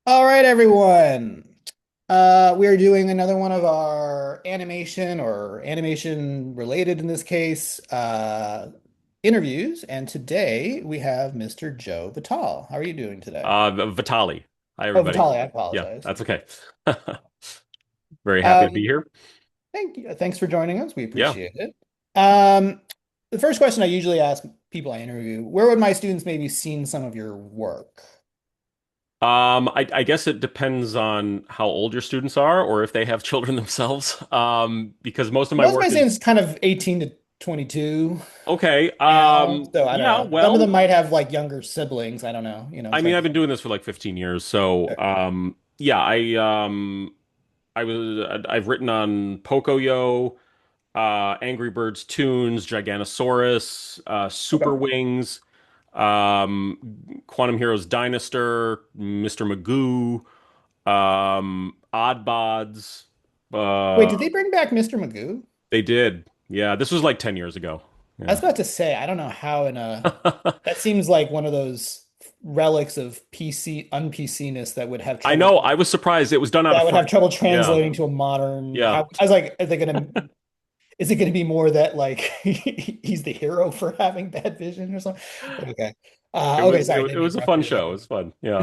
All right, everyone. We are doing another one of our animation or animation related in this case, interviews. And today we have Mr. Joe Vitale. How are you doing today? Vitale. Hi, Oh, everybody. Vitale, I Yeah, apologize. that's okay. Very happy to be Um, here. Thank you. Thanks for joining us. We Yeah. appreciate it. Um, the first question I usually ask people I interview, where would my students maybe seen some of your work? I guess it depends on how old your students are or if they have children themselves. Because most of my Most of work my is students kind of 18 to 22. okay. Now. So I don't Yeah, know. Some of them well, might have like younger siblings. I don't know. I It's mean, hard I've to been say. doing this for like 15 years, so yeah, I've written on Pocoyo, Angry Birds Toons, Giganosaurus, Okay. Super Wings, Quantum Heroes Dinosaur, Mister Magoo, Oddbods. Wait, Uh, did they bring back Mister Magoo? they did. Yeah, this was like 10 years ago. I was Yeah. about to say, I don't know how that seems like one of those relics of PC un-PC-ness that would have I trouble know. I was surprised it was done out of France. Yeah. translating to a modern Yeah. how I was like, is it gonna be more that like he's the hero for having bad vision or something? But okay. Okay, sorry, It didn't mean was to a interrupt fun you show. It was fun. Yeah.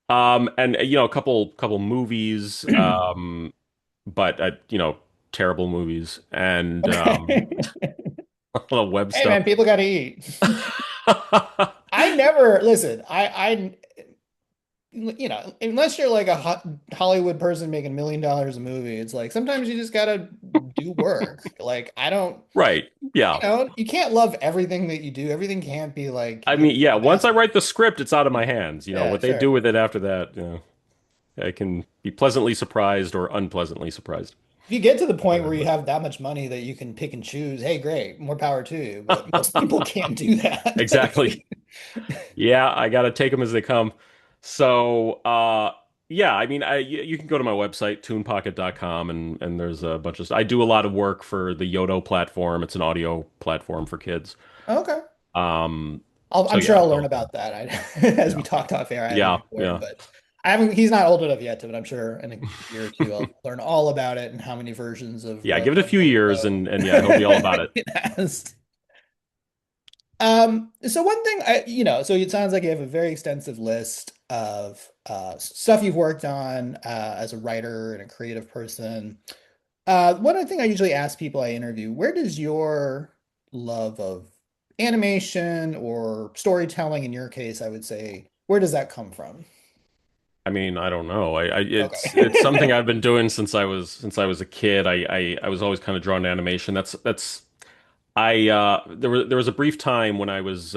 And a couple movies, there. but terrible movies and Okay. a lot of web Hey stuff. man, people gotta eat. I never listen. Unless you're like a Hollywood person making $1 million a movie, it's like sometimes you just gotta do work. Like I don't, Right. Yeah. you can't love everything that you do. Everything can't be like, I mean, yeah, once I massive. write the script, it's out of my hands. Yeah, What they sure. do with it after that, I can be pleasantly surprised or unpleasantly surprised. If you get to the point where you have that much money that you can pick and choose, hey, great, more power to you. But most people can't do Exactly. that. Yeah, I gotta take them as they come. So, yeah, I mean, you can go to my website, toonpocket.com, and there's a bunch of, I do a lot of work for the Yodo platform. It's an audio platform for kids. Okay. Um, so I'm sure yeah, I'll learn about that. As yeah, we talked off air, I haven't yeah, even learned, yeah. but I haven't. He's not old enough yet to, but I'm sure in a year or two I'll learn all about it and how many versions of Yeah, give it a few years Yodo and yeah, he'll be all about it. it has. So one thing so it sounds like you have a very extensive list of stuff you've worked on as a writer and a creative person. One other thing I usually ask people I interview, where does your love of animation or storytelling, in your case, I would say, where does that come from? I mean, I don't know. It's something Okay. I've been doing since I was a kid. I was always kind of drawn to animation. That's I there was a brief time when I was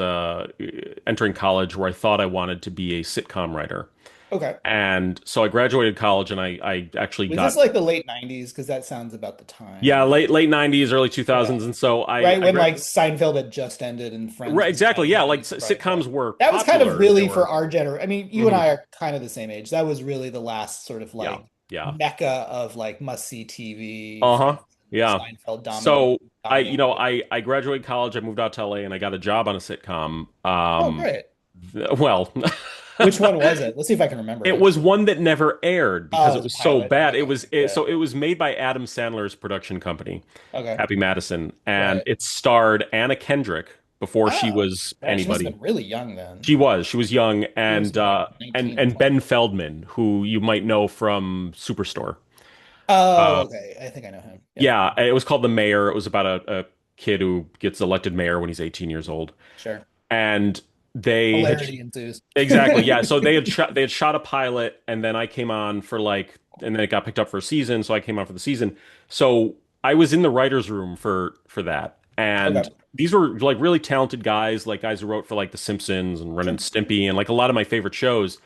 entering college where I thought I wanted to be a sitcom writer. Okay. And so I graduated college and I actually Was this got like the late 90s? Because that sounds about the yeah, time. late 90s, early Yeah. 2000s and so Right I when like Seinfeld had just ended and Friends right was exactly. kind Yeah, of like right. Yeah. sitcoms were That was kind of popular. They really for were our generation. I mean, you and mhm, I are kind of the same age. That was really the last sort of yeah. like Yeah. mecca of like must-see TV. Uh-huh. Friends, Yeah. Seinfeld So dominated. I graduated college, I moved out to LA and I got a job on a sitcom. Oh, great. Well, Which one was it? Let's see if I can remember it it. was one that never aired Oh, because it it was a was so pilot. bad. Okay. Yeah. So it was made by Adam Sandler's production company, Okay. Happy Madison, and Right. it starred Anna Kendrick before she Oh, was man, she must have anybody. been really young then. She was young She must have been like 19 or and 20. Ben Feldman, who you might know from Superstore. Oh, Uh okay. I think I know him. Yeah, yeah, it was called The Mayor. It was about a kid who gets elected mayor when he's 18 years old. sure. And they had Hilarity ensues. exactly, yeah. So they had shot a pilot, and then I came on for like, and then it got picked up for a season, so I came on for the season. So I was in the writers' room for that, and Okay. these were like really talented guys, like guys who wrote for like The Simpsons and Ren and Sure. Stimpy, and like a lot of my favorite shows.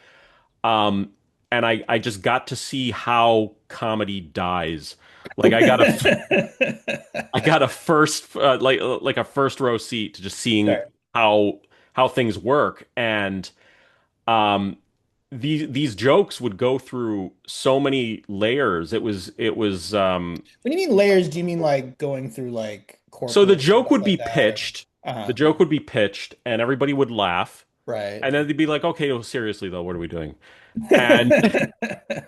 Um, and I just got to see how comedy dies. Like I got a first like a first row seat to just seeing Sure. how things work and um these jokes would go through so many layers. It was When you mean layers, do you mean like going through like so corporate stuff like that? Or the uh-huh. joke would be pitched and everybody would laugh. Right. And then they'd be like, okay, no, seriously though, what are we doing? And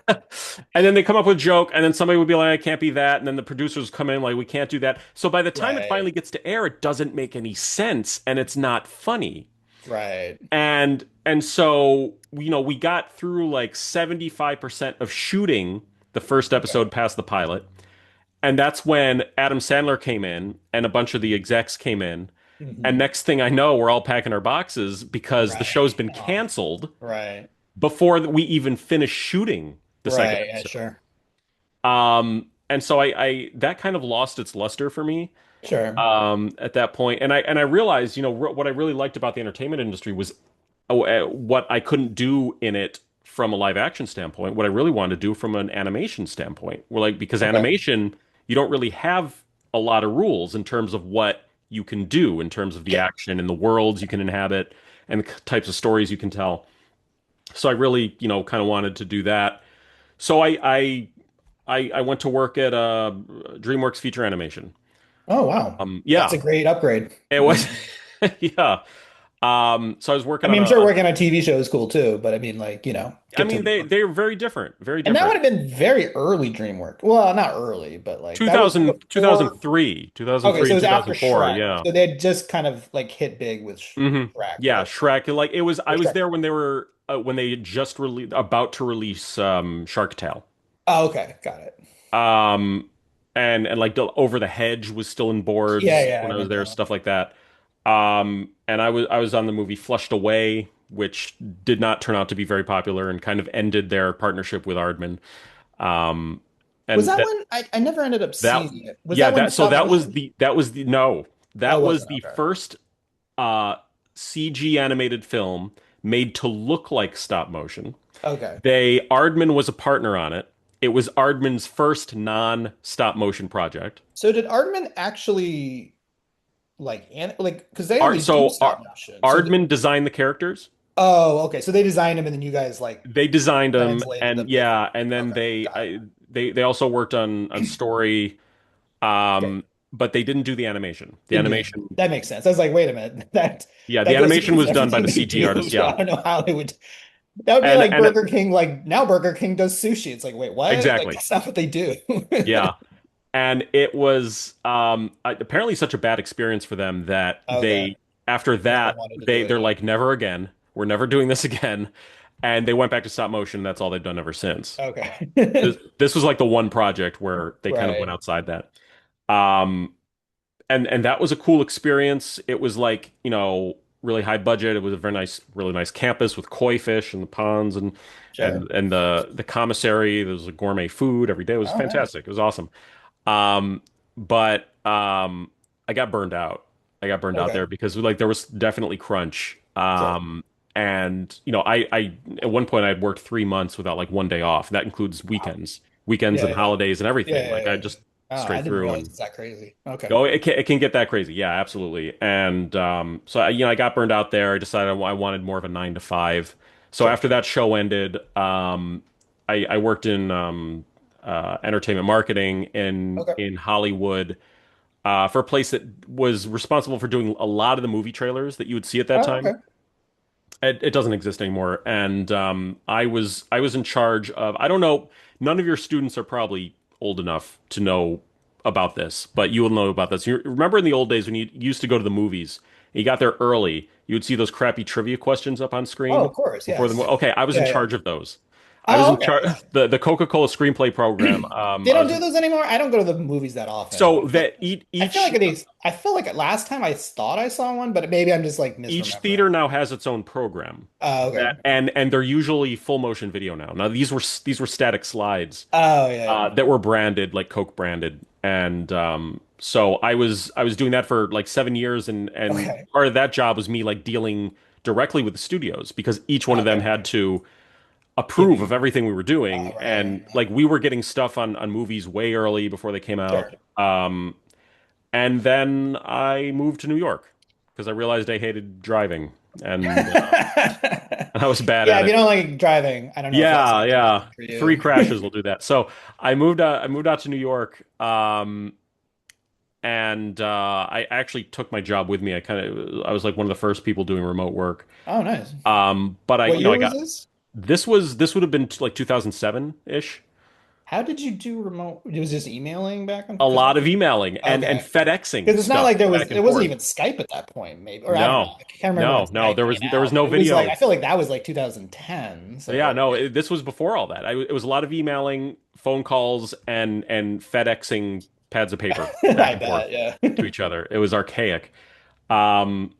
and then they come up with a joke, and then somebody would be like, I can't be that. And then the producers come in like, we can't do that. So by the time it Right. finally gets to air, it doesn't make any sense and it's not funny. Right. And so, we got through like 75% of shooting the first Okay. episode past the pilot. And that's when Adam Sandler came in and a bunch of the execs came in. And Hmm. next thing I know, we're all packing our boxes because the Right. show's been Oh, canceled right. before we even finished shooting the second Right. Yeah, episode. sure. And so I that kind of lost its luster for me Sure. at that point. And I realized, what I really liked about the entertainment industry was what I couldn't do in it from a live action standpoint, what I really wanted to do from an animation standpoint. We're like, because Okay. animation, you don't really have a lot of rules in terms of what you can do in terms of the Sure. action and the worlds you can inhabit and the types of stories you can tell. So I really, kind of wanted to do that. So I went to work at DreamWorks Feature Animation. Oh, wow. That's Yeah, a great upgrade. it was, yeah. So I was I working on mean, I'm sure working on a TV show is cool too, but I mean, like, I get to mean, work. they're very different, very And that would different. have been very early DreamWork. Well, not early, but like that was 2000, before. Okay, so it and was after 2004. Shrek. Yeah. So they had just kind of like hit big with Shrek. Yeah, Okay. Shrek. Like it was, I Or was Shrek. there when they were when they had just released, about to release Shark Tale. Oh, okay. Got it. Um, and like Over the Hedge was still in Yeah, boards yeah, I when I was remember there, that one. stuff like that. And I was on the movie Flushed Away, which did not turn out to be very popular and kind of ended their partnership with Aardman. Um, Was and that that one? I never ended up that seeing it. Was yeah, that one that so stop motion? that was the no, Oh, that it was wasn't. the Okay. first uh CG animated film made to look like stop motion. Okay. Aardman was a partner on it. It was Aardman's first non-stop motion project. So did Aardman actually like because they only do So stop motion. Aardman designed the characters. Oh, okay. So they designed them and then you guys like They designed them, translated and them to. yeah, and then Okay, got it. they also worked on story, Okay. but they didn't do the animation. The Didn't do animation, that. That makes sense. I was like, wait a minute. That yeah, the that goes animation against was done by everything the they CG do. artist. So Yeah, I don't know how they would. That would be and like and Burger King. Like now Burger King does sushi. It's like, wait, what? Like exactly, that's not what they do. yeah. And it was apparently such a bad experience for them that Okay. after Never that, wanted to do it they're again. like, never again. We're never doing this again. And they went back to stop motion. That's all they've done ever since. Okay. This was like the one project where they kind of went Right. outside that. Um, and that was a cool experience. It was like, really high budget. It was a very nice, really nice campus with koi fish and the ponds Sure. and the commissary. There was a gourmet food every day. It was All right. fantastic. It was awesome. But I got burned out. I got burned out Okay. there because like there was definitely crunch. Sure. And I at one point I had worked 3 months without like one day off. That includes Wow. weekends Yeah, and yeah. holidays and Yeah, everything. yeah, Like I yeah. just Oh, I straight didn't through realize and it's that crazy. Okay. oh, it can get that crazy. Yeah, absolutely. And so I got burned out there. I decided I wanted more of a 9 to 5. So Sure. after that show ended, I worked in entertainment marketing Okay. in Hollywood for a place that was responsible for doing a lot of the movie trailers that you would see at that Oh, time. okay. It doesn't exist anymore. And I was in charge of, I don't know, none of your students are probably old enough to know about this, but you will know about this. You remember in the old days when you used to go to the movies, and you got there early, you would see those crappy trivia questions up on Oh, screen of course. before the Yes. movie. Okay, I was in Yeah, yeah. charge of those. I was Oh, in okay. charge the Coca-Cola screenplay program. They don't do those anymore. I don't go to the movies that often. So that I feel like each they. I feel like last time I thought I saw one, but maybe I'm just like each misremembering. theater now has its own program. Oh, okay. And they're usually full motion video now. Now these were static slides Oh, yeah, yeah. that were branded like Coke branded, and so I was doing that for like 7 years, and Okay. part of that job was me like dealing directly with the studios because each one of them Okay. had to Give approve you. of everything we were doing, Oh, right, right, and right. like we were getting stuff on movies way early before they came Sure. out. And then I moved to New York because I realized I hated driving and I was bad Yeah, at if you it. don't like driving, I don't know if LA Yeah, is the yeah. one for Three you. crashes will do that. So I moved out to New York. and I actually took my job with me. I was like one of the first people doing remote work. Oh, nice. But What I year was got this? this would have been like 2007 ish. How did you do remote? It was just emailing back on A because lot of emailing and okay. FedExing Because it's not stuff like there back was and there wasn't forth. even Skype at that point, maybe, or I don't know. No, I can't remember when no, Skype came there was out, no but it was like I video. feel like that was like 2010. Yeah, So no, this was before all that. It was a lot of emailing, phone calls, and FedExing pads of paper back I and forth bet, yeah. to each other. It was archaic. Um,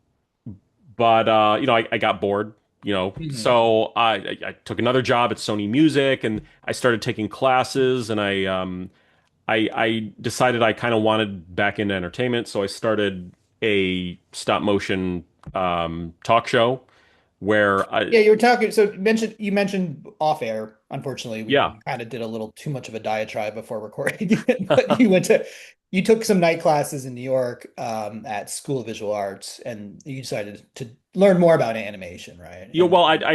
but I got bored, Mhm. so I took another job at Sony Music, and I started taking classes, and I decided I kind of wanted back into entertainment, so I started a stop motion talk show where Yeah, you were talking. So you mentioned off air. Unfortunately, yeah. we kind of did a little too much of a diatribe before recording it. But you took some night classes in New York at School of Visual Arts, and you decided to learn more about animation, right? Yeah, well, I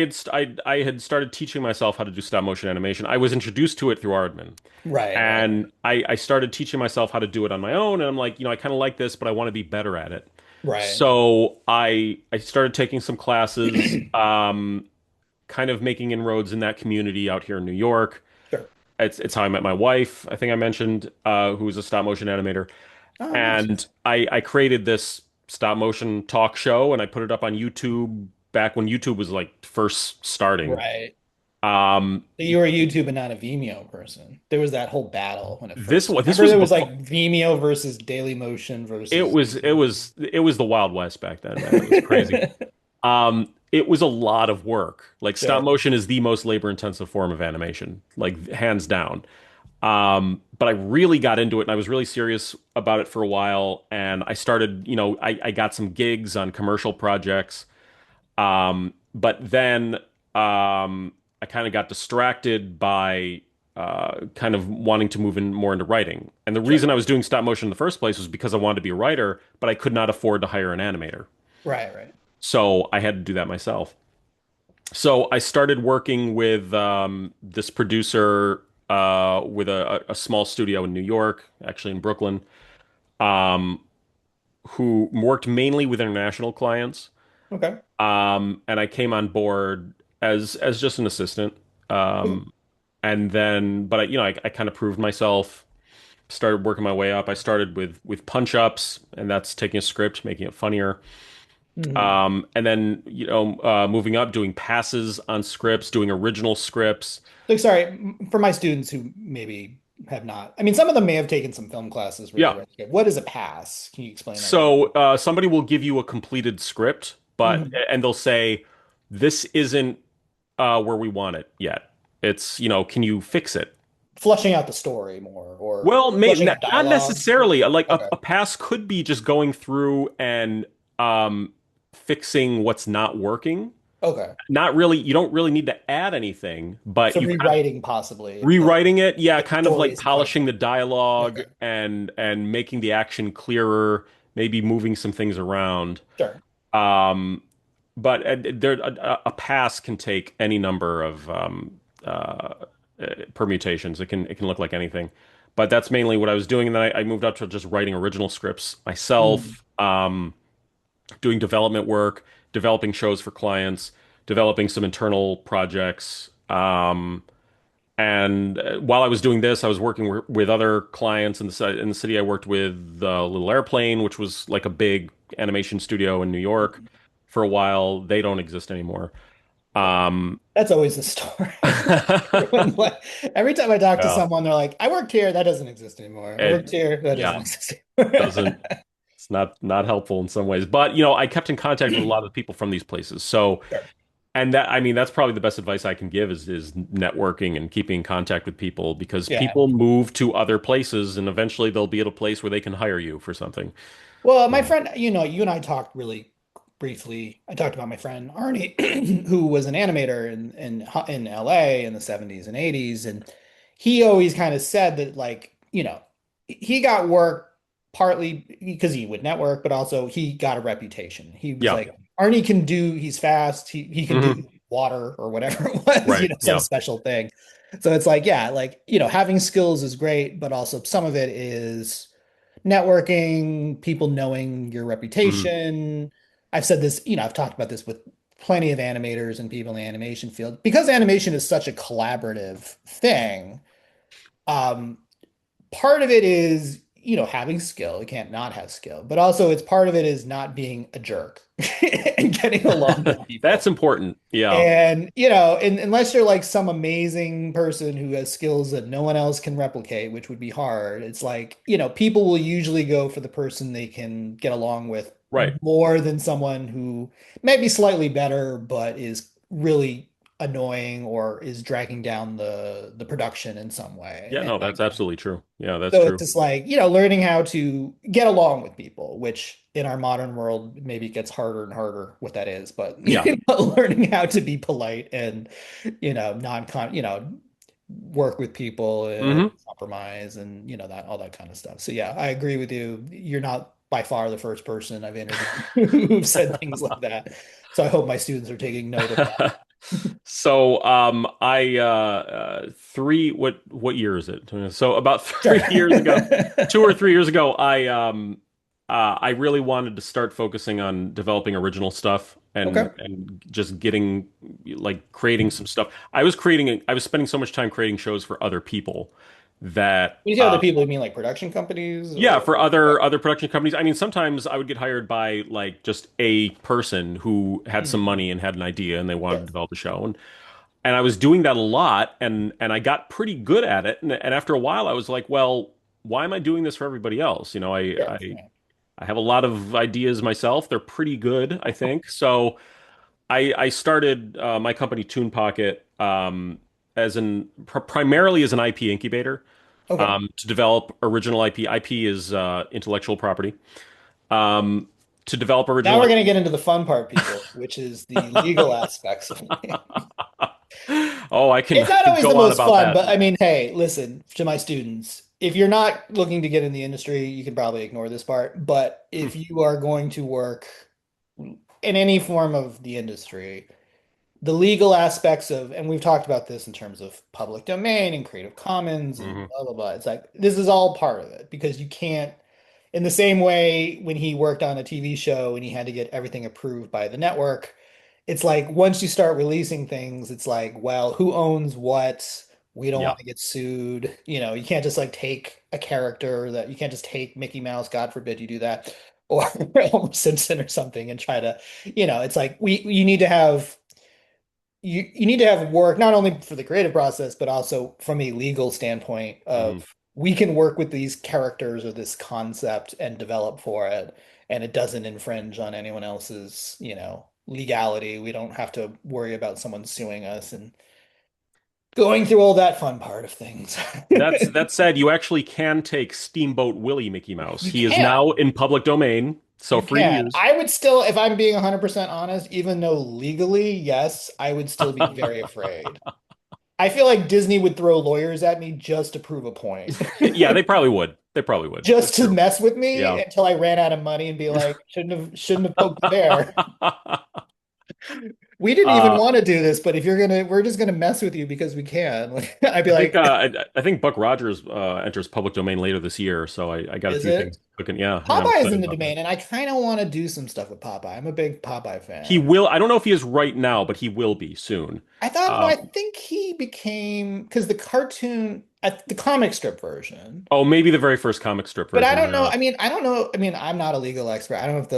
had started teaching myself how to do stop motion animation. I was introduced to it through Aardman, Right. and I started teaching myself how to do it on my own. And I'm like, I kind of like this, but I want to be better at it. Right. So I started taking some classes, kind of making inroads in that community out here in New York. Sure. It's how I met my wife. I think I mentioned, who is a stop motion animator, Oh, nice. and I created this stop motion talk show, and I put it up on YouTube back when YouTube was like first starting. Right. Um, So you were a YouTube and not a Vimeo person. There was that whole battle when it this first. this Remember, was there was before like Vimeo versus Dailymotion versus YouTube. it was the Wild West back then, man. It was crazy. It was a lot of work. Like stop Sure. motion is the most labor intensive form of animation, like hands down. But I really got into it and I was really serious about it for a while. And I started, I got some gigs on commercial projects. But then I kind of got distracted by kind of wanting to move in more into writing. And the Sure. reason I was doing stop motion in the first place was because I wanted to be a writer, but I could not afford to hire an animator. Right. Right. So I had to do that myself. So I started working with this producer with a small studio in New York, actually in Brooklyn, um, who worked mainly with international clients. Okay. And I came on board as just an assistant. Um, and then, but I kind of proved myself. Started working my way up. I started with punch ups, and that's taking a script, making it funnier. Mhm. And then, moving up, doing passes on scripts, doing original scripts. Like, sorry, for my students who maybe have not, I mean, some of them may have taken some film classes where they Yeah. read the script. What is a pass? Can you explain that real So somebody will give you a completed script, quick? but and they'll say, "This isn't where we want it yet. It's, can you fix it?" Flushing out the story more or Well, flushing out not dialogue. necessarily. Like Okay. a pass could be just going through and um, fixing what's not working. Okay. Not really. You don't really need to add anything, but So you kind of rewriting possibly rewriting it. Yeah, if the kind of story like isn't quite polishing the there. dialogue Okay. and making the action clearer, maybe moving some things around. Sure. Um, but a pass can take any number of permutations. It can look like anything. But that's mainly what I was doing, and then I moved up to just writing original scripts Mhm. myself, doing development work, developing shows for clients, developing some internal projects. And while I was doing this, I was working with other clients in the city. I worked with Little Airplane, which was like a big animation studio in New York for a while. They don't exist anymore. Yeah. Um, That's always the story. Every time I talk to yeah, someone, they're like, I worked here. That doesn't exist anymore. I worked it, here. That doesn't yeah, exist anymore. doesn't it's not helpful in some ways. But I kept in contact with a lot of the people from these places. So, Sure. and that I mean that's probably the best advice I can give is networking and keeping in contact with people because Yeah. people move to other places and eventually they'll be at a place where they can hire you for something. Well, my Yeah. friend, you and I talked really briefly. I talked about my friend Arnie, who was an animator in LA in the 70s and 80s, and he always kind of said that he got work partly because he would network, but also he got a reputation. He was Yeah. like, Arnie can do, he's fast, he can do Hmm. water or whatever it was, Right. some Yeah. special thing. So it's like, yeah, like, having skills is great, but also some of it is networking, people knowing your Mhm. reputation. I've said this, I've talked about this with plenty of animators and people in the animation field. Because animation is such a collaborative thing, um, part of it is, having skill. You can't not have skill, but also it's part of it is not being a jerk and getting along with people. That's important. Yeah. And, unless you're like some amazing person who has skills that no one else can replicate, which would be hard, it's like, people will usually go for the person they can get along with Right. more than someone who may be slightly better, but is really annoying or is dragging down the production in some way. Yeah, And no, that's like, absolutely true. Yeah, that's so it's true. just like, learning how to get along with people, which in our modern world maybe gets harder and harder what that is, but Yeah. learning how to be polite and, non-con, work with people and Hmm. compromise and, that all that kind of stuff. So yeah, I agree with you. You're not by far the first person I've interviewed who've said things like that. So I hope my students are taking note of that. So, I three what year is it? So about Sure. 3 years ago, 2 or 3 years ago, I really wanted to start focusing on developing original stuff Okay. and just getting like creating some stuff. I was spending so much time creating shows for other people that When you say other people, you mean like production companies yeah, or for okay. other production companies. I mean, sometimes I would get hired by like just a person who had some Mhm. money and had an idea and they wanted to Sure. develop a show. And I was doing that a lot and I got pretty good at it. And after a while I was like, well, why am I doing this for everybody else? Sure. Yeah. I have a lot of ideas myself. They're pretty good, I think. So I started my company Toon Pocket primarily as an IP incubator Okay. to develop original IP. IP is intellectual property. Um, to develop Now original we're going to IP. get into the fun part, people, which is the legal aspects of it. Oh, It's I not can always the go on most about fun, that. but I mean, hey, listen to my students. If you're not looking to get in the industry, you can probably ignore this part. But if you are going to work in any form of the industry, the legal aspects of, and we've talked about this in terms of public domain and Creative Commons and Hmm. blah, blah, blah. It's like this is all part of it because you can't, in the same way when he worked on a TV show and he had to get everything approved by the network, it's like once you start releasing things, it's like, well, who owns what? We don't Yeah. want to get sued. You can't just like take a character that you can't just take Mickey Mouse, God forbid you do that, or Homer Simpson or something and try to, it's like you need to have you need to have work not only for the creative process but also from a legal standpoint of Hmm. we can work with these characters or this concept and develop for it and it doesn't infringe on anyone else's legality. We don't have to worry about someone suing us and going through all that fun part of things. That said, you actually can take Steamboat Willie Mickey Mouse. You He is can now in public domain, so you free to can use. I would still, if I'm being 100% honest, even though legally yes, I would still be very afraid. I feel like Disney would throw lawyers at me just to prove a point, Yeah, they probably would. They probably would. just It's to true. mess with me Yeah. until I ran out of money and be like, shouldn't have poked the bear. We didn't even Uh, want to do this, but if we're just gonna mess with you because we can. Like, I'd be like, I think Buck Rogers enters public domain later this year, so I got a is few it? things cooking. Yeah, yeah, I'm Popeye is excited in the about that. domain, and I kind of want to do some stuff with Popeye. I'm a big Popeye He fan. will. I don't know if he is right now, but he will be soon. I thought, no, Um, I think he became because the cartoon, the comic strip version. oh, maybe the very first comic strip But I version. don't know. Yeah. I don't know. I mean, I'm not a legal expert. I don't know if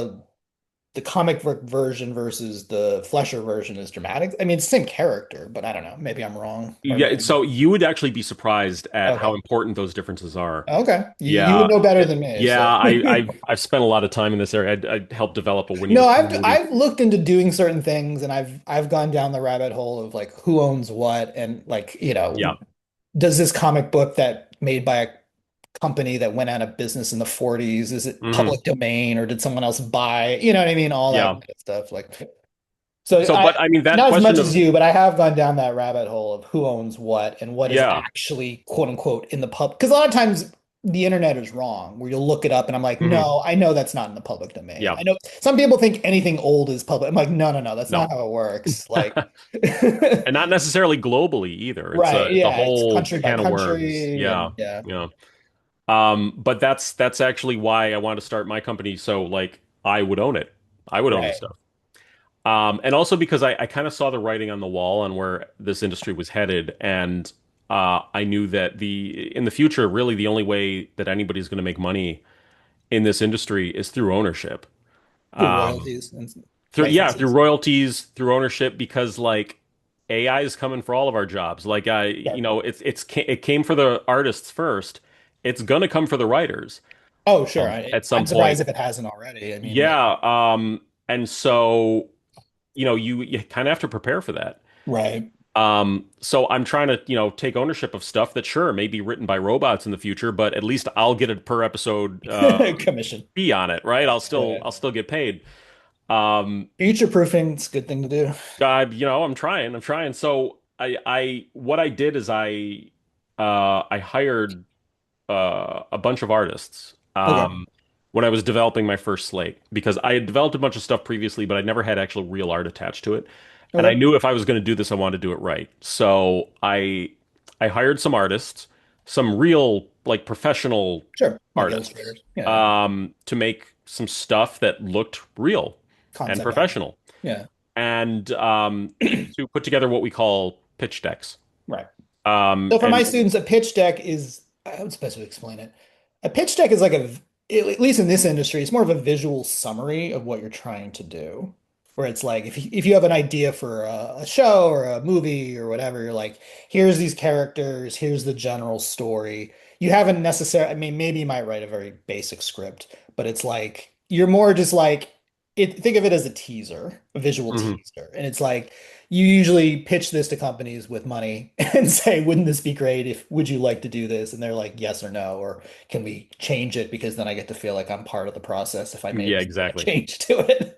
the comic book version versus the Flesher version is dramatic. I mean, it's the same character, but I don't know. Maybe I'm wrong. Or Yeah, maybe. so you would actually be surprised at how Okay. important those differences are. Okay. You would Yeah, know better than me. yeah. So I've spent a lot of time in this area. I helped develop a Winnie the no, Pooh I've movie. I've looked into doing certain things and I've gone down the rabbit hole of like who owns what and like, Yeah. does this comic book that made by a company that went out of business in the 40s, is it Hmm. public domain or did someone else buy it? You know what I mean? All that Yeah. kind of stuff. Like so So, but I mean that not as question much as of you, but I have gone down that rabbit hole of who owns what and what is yeah. actually quote unquote in the pub. Because a lot of times the internet is wrong, where you'll look it up and I'm like, Hmm. no, I know that's not in the public domain. Yeah. I know some people think anything old is public. I'm like, no, no, no, that's not No. how it works. Like, And not necessarily globally either. right, It's a yeah, it's whole country by can of worms. country Yeah. and yeah. Yeah. But that's actually why I wanted to start my company. So like I would own it. I would own the Right. stuff. And also because I kind of saw the writing on the wall on where this industry was headed, and I knew that in the future, really the only way that anybody's going to make money in this industry is through ownership. Through Um, royalties and through licenses. royalties, through ownership, because like AI is coming for all of our jobs. Like Sure. it came for the artists first. It's gonna come for the writers Oh, sure. at some I'm surprised point. if it hasn't already. I mean, Yeah. And so you kind of have to prepare for that. right. So I'm trying to, take ownership of stuff that sure may be written by robots in the future, but at least I'll get a per episode Commission. fee on it, right? Yeah. I'll still get paid. Um, Future proofing is a good thing to do. I'm trying. I'm trying. So what I did is I hired a bunch of artists Okay. when I was developing my first slate because I had developed a bunch of stuff previously, but I never had actual real art attached to it. And I Okay. knew if I was going to do this, I wanted to do it right. So I hired some artists, some real like professional Sure. Like artists, illustrators. Yeah. to make some stuff that looked real and Concept art. professional, Yeah. and to put together what we call pitch decks. Right. So for And my students, a pitch deck is, I would supposed to explain it. A pitch deck is like at least in this industry, it's more of a visual summary of what you're trying to do. Where it's like if you have an idea for a show or a movie or whatever, you're like, here's these characters, here's the general story. You haven't necessarily, I mean, maybe you might write a very basic script, but it's like you're more just like think of it as a teaser, a visual Mhm. teaser. And it's like you usually pitch this to companies with money and say, wouldn't this be great if would you like to do this? And they're like, yes or no, or can we change it because then I get to feel like I'm part of the process if I Yeah, made a exactly. change to A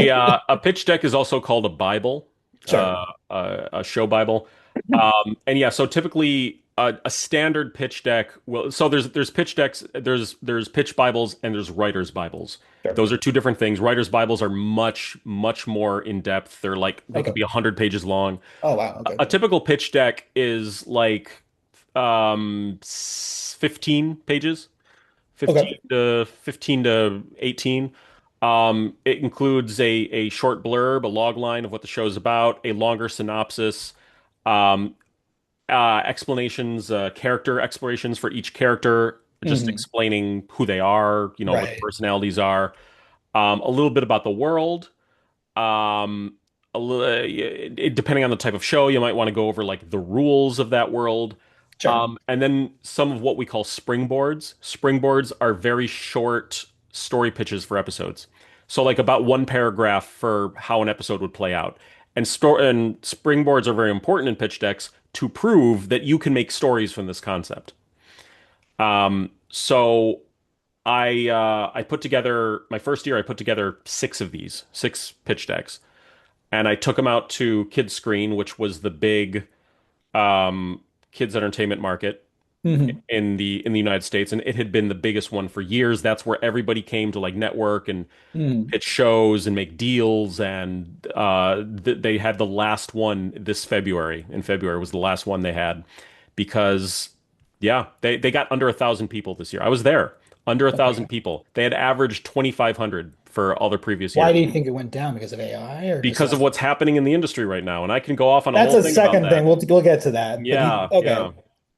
it. a pitch deck is also called a Bible, Sure. a show Bible. And yeah, so typically a standard pitch deck will so there's pitch decks, there's pitch Bibles and there's writers Bibles. Sure. Those are two different things. Writers Bibles are much more in depth. They could Okay. be 100 pages long. Oh, wow. Okay. A typical pitch deck is like 15 pages. Okay. 15 to 18. It includes a short blurb, a log line of what the show's about, a longer synopsis, um, explanations, character explorations for each character, just Hmm. explaining who they are, what the Right. personalities are, a little bit about the world. Um, depending on the type of show, you might want to go over like the rules of that world. Sure. And then some of what we call springboards. Springboards are very short story pitches for episodes. So like about one paragraph for how an episode would play out. And springboards are very important in pitch decks to prove that you can make stories from this concept. So I put together my first year. I put together six pitch decks, and I took them out to Kids Screen, which was the big um, kids entertainment market Hmm. in the United States, and it had been the biggest one for years. That's where everybody came to like network and Hmm. pitch shows and make deals. And they had the last one this February. In February was the last one they had because yeah, they got under 1,000 people this year. I was there, under a thousand Okay. people. They had averaged 2,500 for all the previous Why years do you think it went down? Because of AI or just because of less? what's happening in the industry right now. And I can go off on a That's whole a thing about second thing. that. We'll get to that. But Yeah, okay. yeah.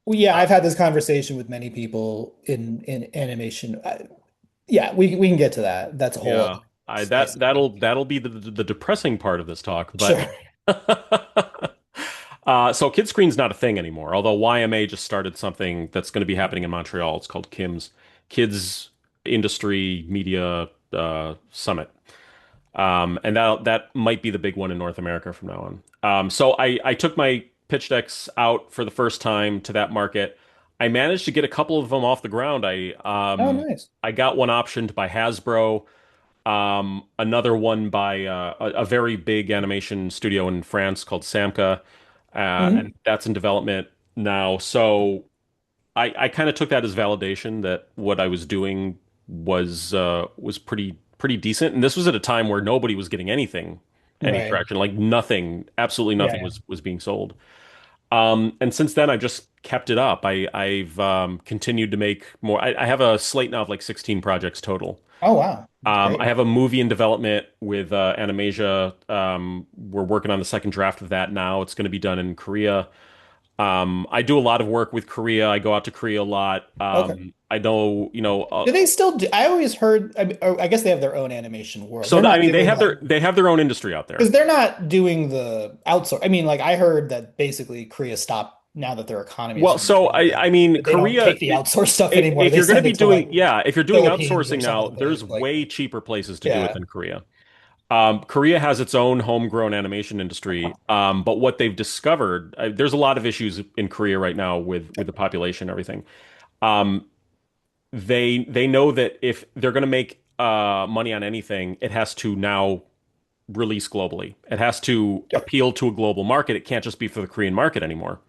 Well, yeah, Uh, I've had this conversation with many people in animation. Yeah, we can get to that. That's a whole other Yeah, I that spicy that'll topic. that'll be the depressing part of this talk, but Sure. so Kid Screen's not a thing anymore. Although YMA just started something that's going to be happening in Montreal. It's called Kim's Kids Industry Media Summit, and that might be the big one in North America from now on. So I took my pitch decks out for the first time to that market. I managed to get a couple of them off the ground. Oh, nice. I got one optioned by Hasbro, another one by a very big animation studio in France called Samca, and Hmm. that's in development now. So I kind of took that as validation that what I was doing was pretty decent. And this was at a time where nobody was getting anything, any Right. traction, like nothing, absolutely Yeah, nothing yeah. was being sold. And since then, I've just kept it up. I've continued to make more. I have a slate now of like 16 projects total. Oh wow, that's I great. have a movie in development with Animasia. We're working on the second draft of that now. It's going to be done in Korea. I do a lot of work with Korea. I go out to Korea a lot. Okay. I know, Do they still do? I always heard. I guess they have their own animation world. They're I not mean, doing like they have their own industry out there. because they're not doing the outsource. I mean, like I heard that basically Korea stopped now that their economy is Well, so much so better. I mean, That they don't Korea, take the outsource stuff anymore. if They you're going to send be it to doing, like yeah, if you're doing Philippines or outsourcing some now, other there's place. Like way cheaper places to do it yeah. than Korea. Korea has its own homegrown animation industry, but what they've discovered, there's a lot of issues in Korea right now with the population and everything. Um, they know that if they're going to make money on anything, it has to now release globally. It has to Sure. appeal to a global market. It can't just be for the Korean market anymore.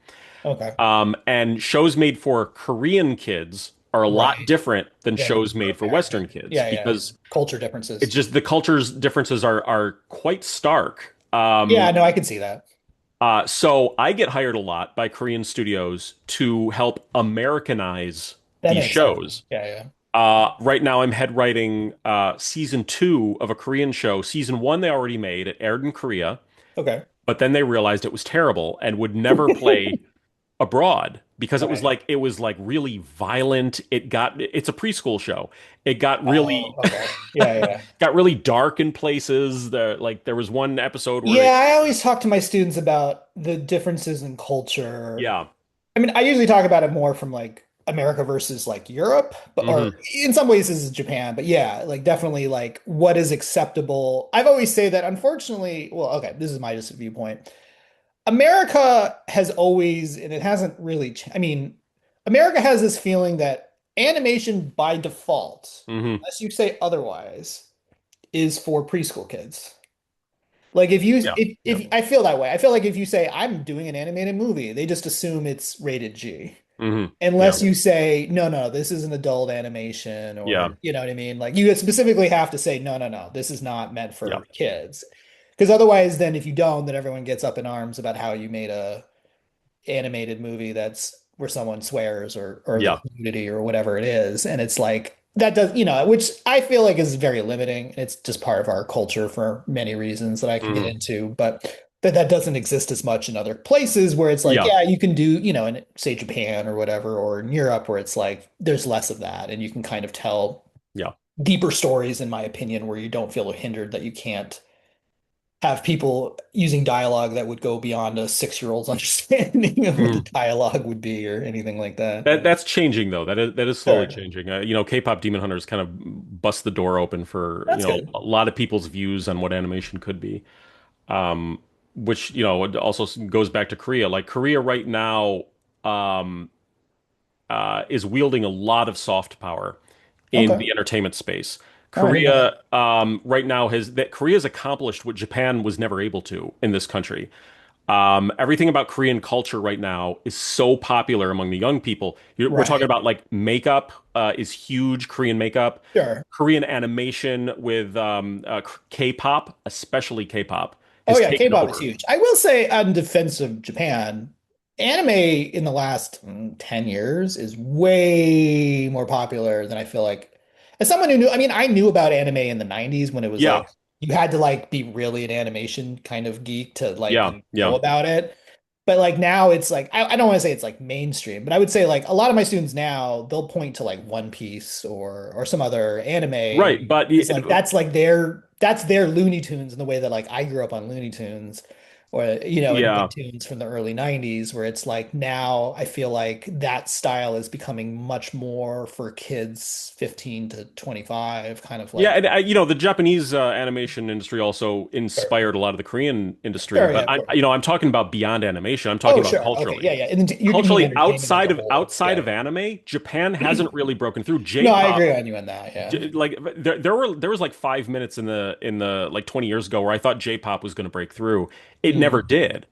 Okay. And shows made for Korean kids are a lot Right. different than Then shows for made for Western America. kids Yeah, yeah. because Culture it's differences. just the cultures differences are quite stark. Yeah, no, I can see that. So I get hired a lot by Korean studios to help Americanize That these makes sense. shows. Yeah, yeah. Right now, I'm head writing season two of a Korean show. Season one they already made. It aired in Korea, Okay. but then they realized it was terrible and would never play abroad because Right. it was like really violent. It's a preschool show. It got Oh, really okay. Yeah, yeah. got really dark in places. There was one episode where Yeah, I always talk to my students about the differences in culture. yeah. I mean, I usually talk about it more from like America versus like Europe, but or Hmm. in some ways this is Japan, but yeah, like definitely like what is acceptable. I've always say that unfortunately, well, okay, this is my just viewpoint. America has always, and it hasn't really, I mean, America has this feeling that animation by default, Hmm. unless you say otherwise, is for preschool kids. Like if you Yeah. Yeah. if I feel that way. I feel like if you say I'm doing an animated movie, they just assume it's rated G. Hmm. Yeah. Unless you say, no, no, this is an adult animation, Yeah. or you know what I mean? Like you specifically have to say, no, no, no, this is not meant Yeah. for kids. Because otherwise, then if you don't, then everyone gets up in arms about how you made a animated movie that's where someone swears or there's Yeah. nudity or whatever it is. And it's like that does, which I feel like is very limiting. It's just part of our culture for many reasons that I could get Hmm. into, but that doesn't exist as much in other places where it's like, Yeah. yeah, you can do, in say Japan or whatever, or in Europe where it's like there's less of that and you can kind of tell Yeah. deeper stories, in my opinion, where you don't feel hindered that you can't have people using dialogue that would go beyond a 6-year-old's understanding of what the Mhm. dialogue would be or anything like that. But That's changing though. That is slowly sure, changing. K-pop Demon Hunters kind of bust the door open for, that's good. a lot of people's views on what animation could be. Um, which, it also goes back to Korea. Like Korea right now, um, is wielding a lot of soft power in Okay. the entertainment space. Oh, I didn't know that. Korea, right now Korea's accomplished what Japan was never able to in this country. Everything about Korean culture right now is so popular among the young people. We're talking Right. about like makeup, is huge, Korean makeup, Sure. Korean animation with K-pop, especially K-pop, Oh has yeah, taken K-pop is over. huge. I will say, in defense of Japan, anime in the last 10 years is way more popular than I feel like. As someone who knew, I mean, I knew about anime in the 90s when it was Yeah, like you had to like be really an animation kind of geek to like yeah, even know yeah. about it. But like now it's like I don't want to say it's like mainstream, but I would say like a lot of my students now they'll point to like One Piece or some other anime. Right, but It's like that's their Looney Tunes in the way that like I grew up on Looney Tunes or and yeah. Nicktoons from the early 90s where it's like now I feel like that style is becoming much more for kids 15 to 25 kind of Yeah, like and the Japanese animation industry also sure, inspired a lot of the Korean industry, sure, but yeah, of course. I'm talking about beyond animation. I'm talking Oh, about sure. Okay. culturally. Yeah, yeah. And you're mean Culturally, entertainment as a whole. outside Yeah, of anime, Japan hasn't really broken through. no, I J-pop, agree on you on that. Yeah. like there was like 5 minutes in the like 20 years ago where I thought J-pop was going to break through. It never Mm. did.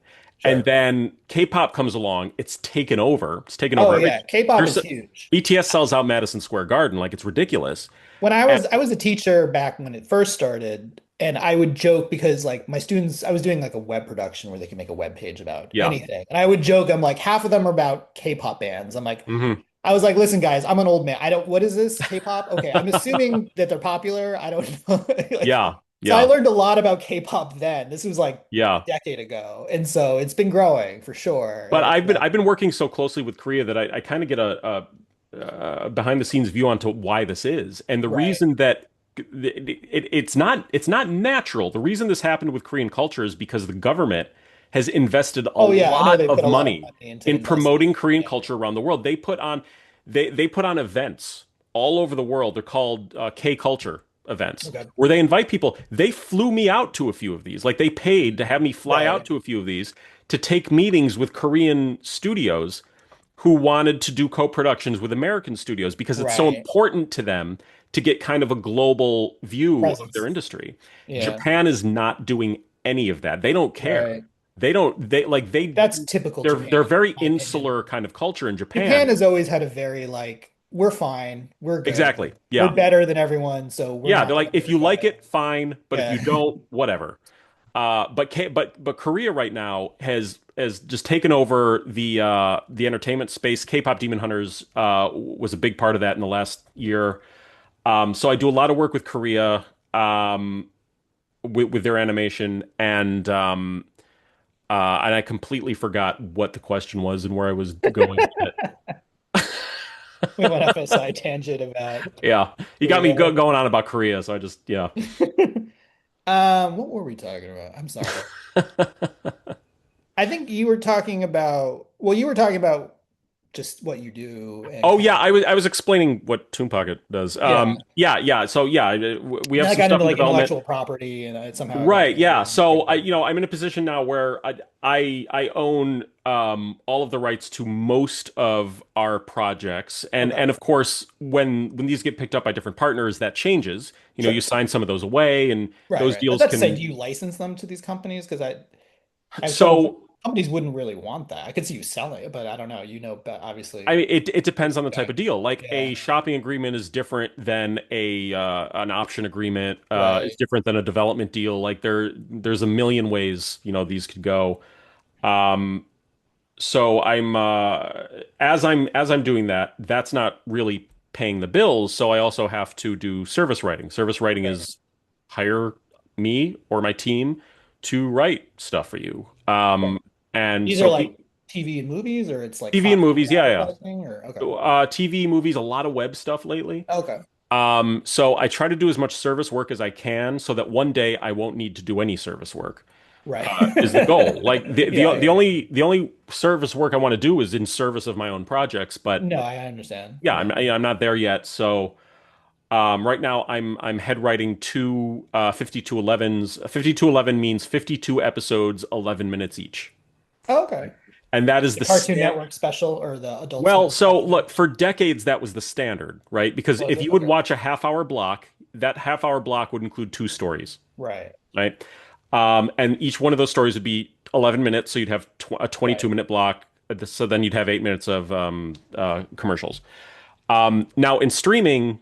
And Sure. then K-pop comes along, it's taken over. It's taken over Oh every. yeah, K-pop There's is huge. BTS sells out Madison Square Garden like it's ridiculous. When And, I was a teacher back when it first started, and I would joke because like my students, I was doing like a web production where they can make a web page about yeah. anything. And I would joke, I'm like, half of them are about K-pop bands. Hmm. I was like, listen, guys, I'm an old man. I don't, what is this? K-pop? Okay, I'm assuming that they're popular. I don't know. Like, Yeah. so I Yeah. learned a lot about K-pop then. This was like a Yeah. decade ago. And so it's been growing for sure. But And it's I've been working so closely with Korea that I kind of get a behind the scenes view onto why this is, and the right. reason that it's not natural. The reason this happened with Korean culture is because the government has invested a Oh yeah, I know lot they of put a lot of money money into in investing. promoting Korean Yeah. culture around the world. They put on events all over the world. They're called K culture events Okay. where they invite people. They flew me out to a few of these. Like they paid to have me fly out Right. to a few of these to take meetings with Korean studios who wanted to do co-productions with American studios because it's so Right. important to them to get kind of a global view of their Presence. industry. Yeah. Japan is not doing any of that. They don't care. Right. They don't they like they That's typical they're Japan, very in my opinion. insular kind of culture in Japan. Japan has always had a very like, we're fine, we're good, Exactly. we're Yeah. better than everyone, so we're Yeah, not they're going like to if worry you about like it. it, fine, but if you Yeah. don't, whatever. But Korea right now has just taken over the entertainment space. K-pop Demon Hunters was a big part of that in the last year. So I do a lot of work with Korea with their animation, and I completely forgot what the question was and where I was going with it. We went off a side tangent about Yeah, you got me Korea. going on about Korea, so I just yeah. What were we talking about? I'm sorry. I think you were talking about, well, you were talking about just what you do and Oh kind yeah, of, I was explaining what Toon Pocket does. yeah. Yeah. So yeah, we And have then I some got stuff into in like development. intellectual property and somehow I got Right, yeah. related. So I'm in a position now where I own all of the rights to most of our projects, Okay. and of course when these get picked up by different partners, that changes. You Sure. sign some of those away, and Right, those right. I was deals about to say, do can. you license them to these companies? Because I have told So companies wouldn't really want that. I could see you selling it, but I don't know. But I obviously, mean, it depends on the type yeah, of deal. Like yeah, a shopping agreement is different than a an option agreement. Is right, different than a development deal. Like there's a million ways these could go. Um, so as I'm doing that, that's not really paying the bills. So I also have to do service writing. Service writing sure. is hire me or my team to write stuff for you. Sure. And These are so like TV and movies, or it's like TV and copy movies, yeah, advertising, or okay, yeah. TV, movies, a lot of web stuff lately. okay, So I try to do as much service work as I can so that one day I won't need to do any service work. right, Is the goal. Like yeah, yeah. the only service work I want to do is in service of my own projects, but No, I understand. yeah, Yeah. I'm not there yet. So right now I'm head writing two 5211s. 5211 means 52 episodes, 11 minutes each. Oh, okay. And that is The the Cartoon stand. Network special or the Adult Swim Well, so special? look, for decades that was the standard, right? Because Was if it? you would Okay. watch a half hour block, that half hour block would include two stories, Right. right? And each one of those stories would be 11 minutes, so you'd have a Right. 22-minute block. So then you'd have 8 minutes of commercials. Now in streaming,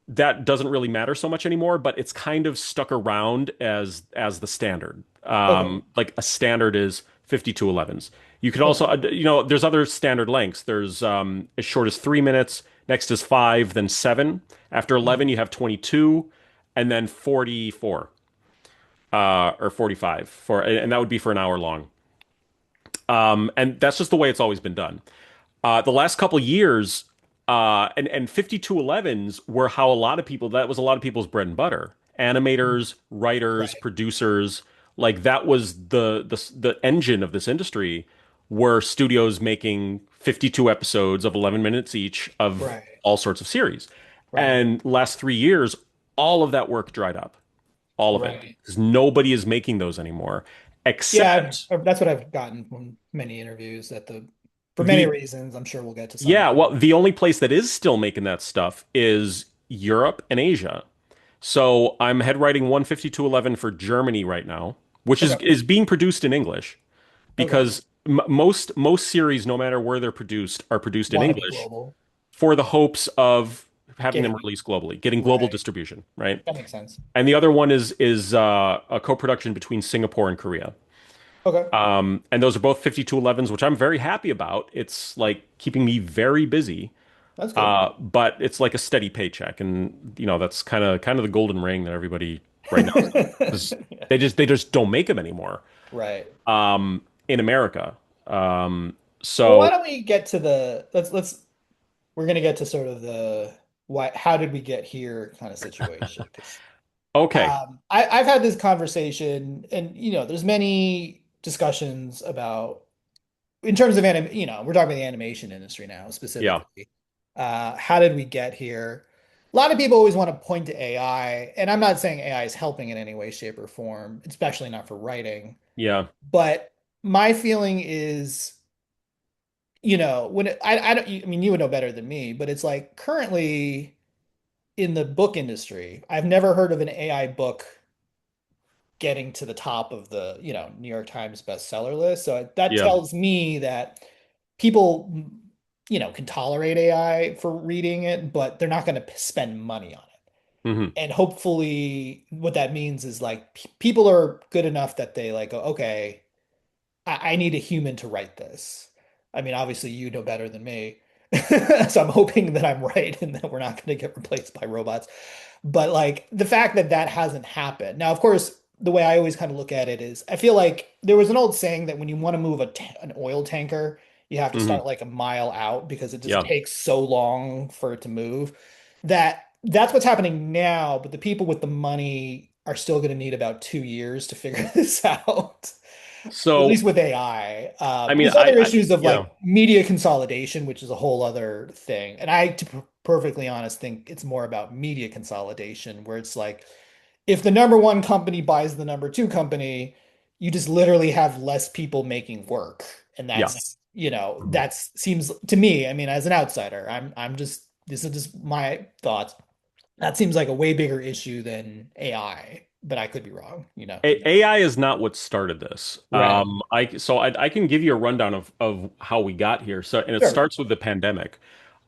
that doesn't really matter so much anymore, but it's kind of stuck around as the standard. Okay. Like a standard is 52 11s. You could also, Okay. there's other standard lengths. There's as short as 3 minutes. Next is 5, then 7. After Mhm. 11, you have 22, and then 44 or 45 and that would be for an hour long. And that's just the way it's always been done. The last couple years, and 5211s were how a lot of people, that was a lot of people's bread and butter. Animators, writers, Right. producers, like that was the engine of this industry were studios making 52 episodes of 11 minutes each of Right. all sorts of series. Right. And last 3 years, all of that work dried up. All of it. Right. Because nobody is making those anymore. Yeah, Except that's what I've gotten from many interviews that for many the reasons, I'm sure we'll get to some of Yeah, them. well, the only place that is still making that stuff is Europe and Asia. So I'm head writing 15211 for Germany right now, which Okay. is being produced in English Okay. because most series, no matter where they're produced, are produced in Want to be English global. for the hopes of having them Getting released globally, getting global right. distribution, right? That makes sense. And the other one is a co-production between Singapore and Korea. Okay. And those are both 5211s, which I'm very happy about. It's like keeping me very busy. That's good. But it's like a steady paycheck, and that's kind of the golden ring that everybody right now is on because Yeah. they just don't make them anymore Right. in America. Well, why So don't we get to the let's we're gonna get to sort of the why how did we get here kind of situation because okay, I've had this conversation and there's many discussions about in terms of we're talking about the animation industry now yeah, specifically. How did we get here? A lot of people always want to point to AI, and I'm not saying AI is helping in any way, shape, or form, especially not for writing. yeah, But my feeling is, when I don't, I mean, you would know better than me, but it's like currently in the book industry, I've never heard of an AI book getting to the top of the, New York Times bestseller list. So that yeah, tells me that people, can tolerate AI for reading it, but they're not going to spend money on it. hmm And hopefully what that means is like people are good enough that they like go, okay, I need a human to write this. I mean, obviously you know better than me. So I'm hoping that I'm right and that we're not going to get replaced by robots. But like the fact that that hasn't happened. Now, of course, the way I always kind of look at it is I feel like there was an old saying that when you want to move an oil tanker, you have to hmm start like a mile out because it just yeah. takes so long for it to move. That's what's happening now, but the people with the money are still going to need about 2 years to figure this out at So least with AI. I mean, There's other I issues of yeah, like media consolidation, which is a whole other thing. And I, to be perfectly honest, think it's more about media consolidation, where it's like if the number one company buys the number two company, you just literally have less people making work. And yeah. that seems to me, I mean, as an outsider, I'm just this is just my thoughts. That seems like a way bigger issue than AI, but I could be wrong. AI is not what started this. Right. I can give you a rundown of how we got here. So, and it Sure. starts with the pandemic.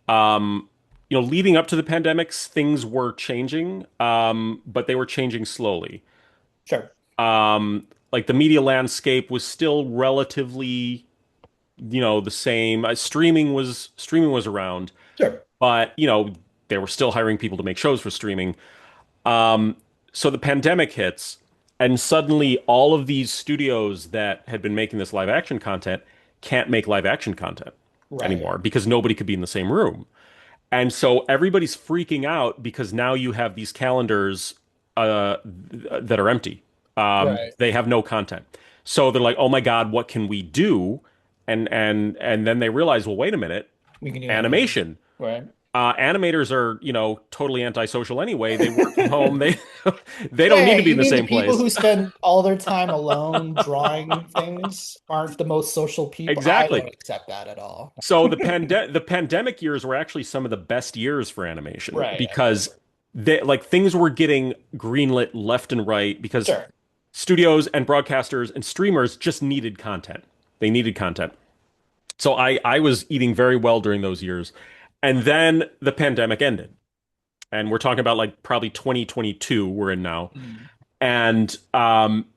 Um, leading up to the pandemics, things were changing, but they were changing slowly. Sure. Like the media landscape was still relatively, the same. Streaming was around, Sure. but they were still hiring people to make shows for streaming. Um, so the pandemic hits, and suddenly all of these studios that had been making this live action content can't make live action content Right. anymore because nobody could be in the same room. And so everybody's freaking out because now you have these calendars that are empty. Right. They have no content. So they're like, "Oh my God, what can we do?" And then they realize, "Well, wait a minute, We can do animation. animation." Right. Animators are, totally antisocial anyway. They work from home. They they don't need to Wait, be you in the mean the same people place. who spend all their time alone drawing things aren't the most social people? I Exactly. don't accept that at all. So the pandemic years were actually some of the best years for animation Right. I mean, because things were getting greenlit left and right because sure. studios and broadcasters and streamers just needed content. They needed content. So I was eating very well during those years. And then the pandemic ended. And we're talking about like probably 2022 we're in now. Mm. And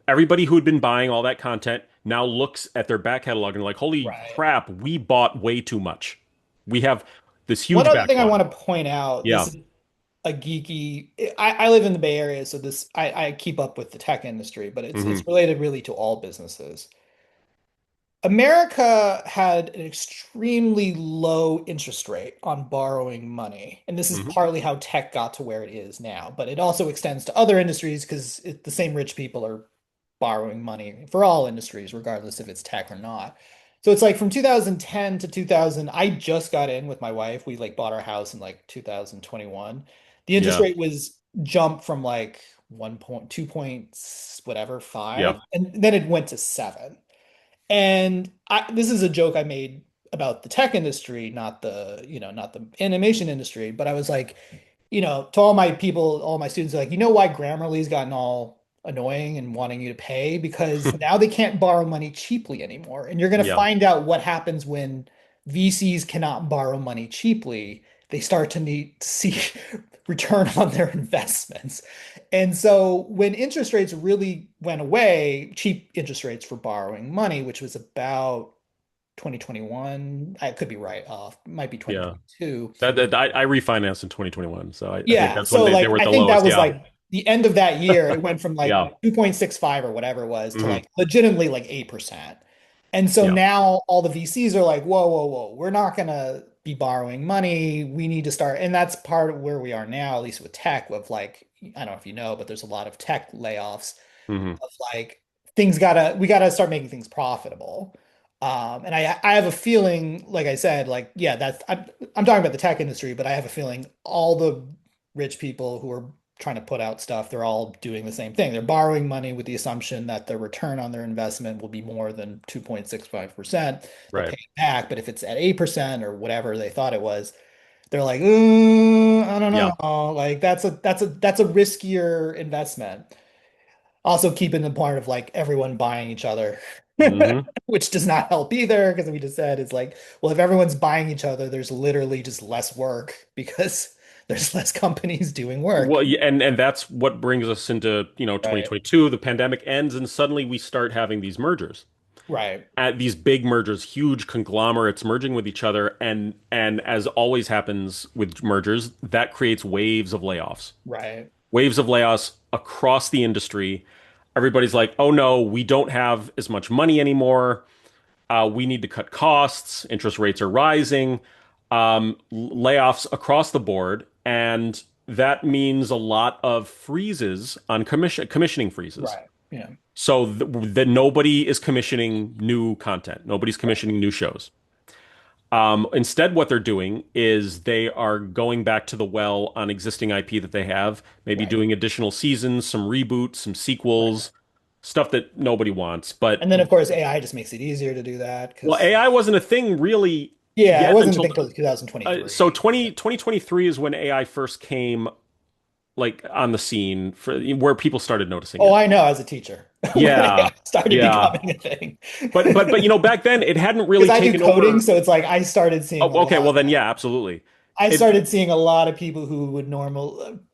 everybody who had been buying all that content now looks at their back catalog and like, holy Right. crap, we bought way too much. We have this One huge other thing I backlog. want to point out, Yeah. this is a geeky. I live in the Bay Area, so I keep up with the tech industry, but it's hmm related really to all businesses. America had an extremely low interest rate on borrowing money. And this is hmm partly how tech got to where it is now. But it also extends to other industries because the same rich people are borrowing money for all industries, regardless if it's tech or not. So it's like from 2010 to 2000, I just got in with my wife. We like bought our house in like 2021. The interest Yeah. rate was jumped from like 1.2 points, whatever, Yeah. 5, and then it went to 7. And this is a joke I made about the tech industry, not the animation industry, but I was like, to all my people, all my students, like, you know why Grammarly's gotten all annoying and wanting you to pay because now they can't borrow money cheaply anymore. And you're going to Yeah. find out what happens when VCs cannot borrow money cheaply. They start to need to see return on their investments. And so when interest rates really went away, cheap interest rates for borrowing money, which was about 2021, I could be right off, it might be Yeah. 2022. I refinanced in 2021, so I think Yeah, that's when so they like were at I the think that lowest. was Yeah. like the end of that year, it went from like Yeah. 2.65 or whatever it was to Hmm. like legitimately like 8%. And so Yeah. now all the VCs are like, whoa, whoa, whoa, we're not gonna be borrowing money. We need to start, and that's part of where we are now, at least with tech, with like, I don't know if you know, but there's a lot of tech layoffs Hmm. of like we gotta start making things profitable. And I have a feeling, like I said, like yeah, I'm talking about the tech industry, but I have a feeling all the rich people who are trying to put out stuff, they're all doing the same thing. They're borrowing money with the assumption that the return on their investment will be more than 2.65%. They'll pay Right. it back, but if it's at 8% or whatever they thought it was, they're like, I don't Yeah. know. Like that's a riskier investment. Also keeping the part of like everyone buying each other, Hmm. which does not help either, because we just said it's like, well, if everyone's buying each other, there's literally just less work because there's less companies doing work. Well, yeah, and that's what brings us into, Right. 2022. The pandemic ends, and suddenly we start having these mergers. Right. At these big mergers, huge conglomerates merging with each other, and as always happens with mergers, that creates waves of layoffs. Right. Waves of layoffs across the industry. Everybody's like, "Oh no, we don't have as much money anymore. We need to cut costs. Interest rates are rising. Layoffs across the board, and that means a lot of freezes on commissioning freezes. Right. Yeah. So that nobody is commissioning new content. Nobody's commissioning new shows. Instead, what they're doing is they are going back to the well on existing IP that they have, maybe Right. doing additional seasons, some reboots, some Right. sequels, stuff that nobody wants. But And then of course AI just makes it easier to do that well, because AI wasn't a thing really yeah, it yet wasn't a until thing until so 2023. 2023 is when AI first came like on the scene for where people started noticing Oh, it. I know as a teacher when Yeah. AI started Yeah. becoming a thing. But back then it hadn't Because really I do taken coding, over. so it's like I started seeing a Oh, okay, well lot. then yeah, absolutely. I It started seeing a lot of people who would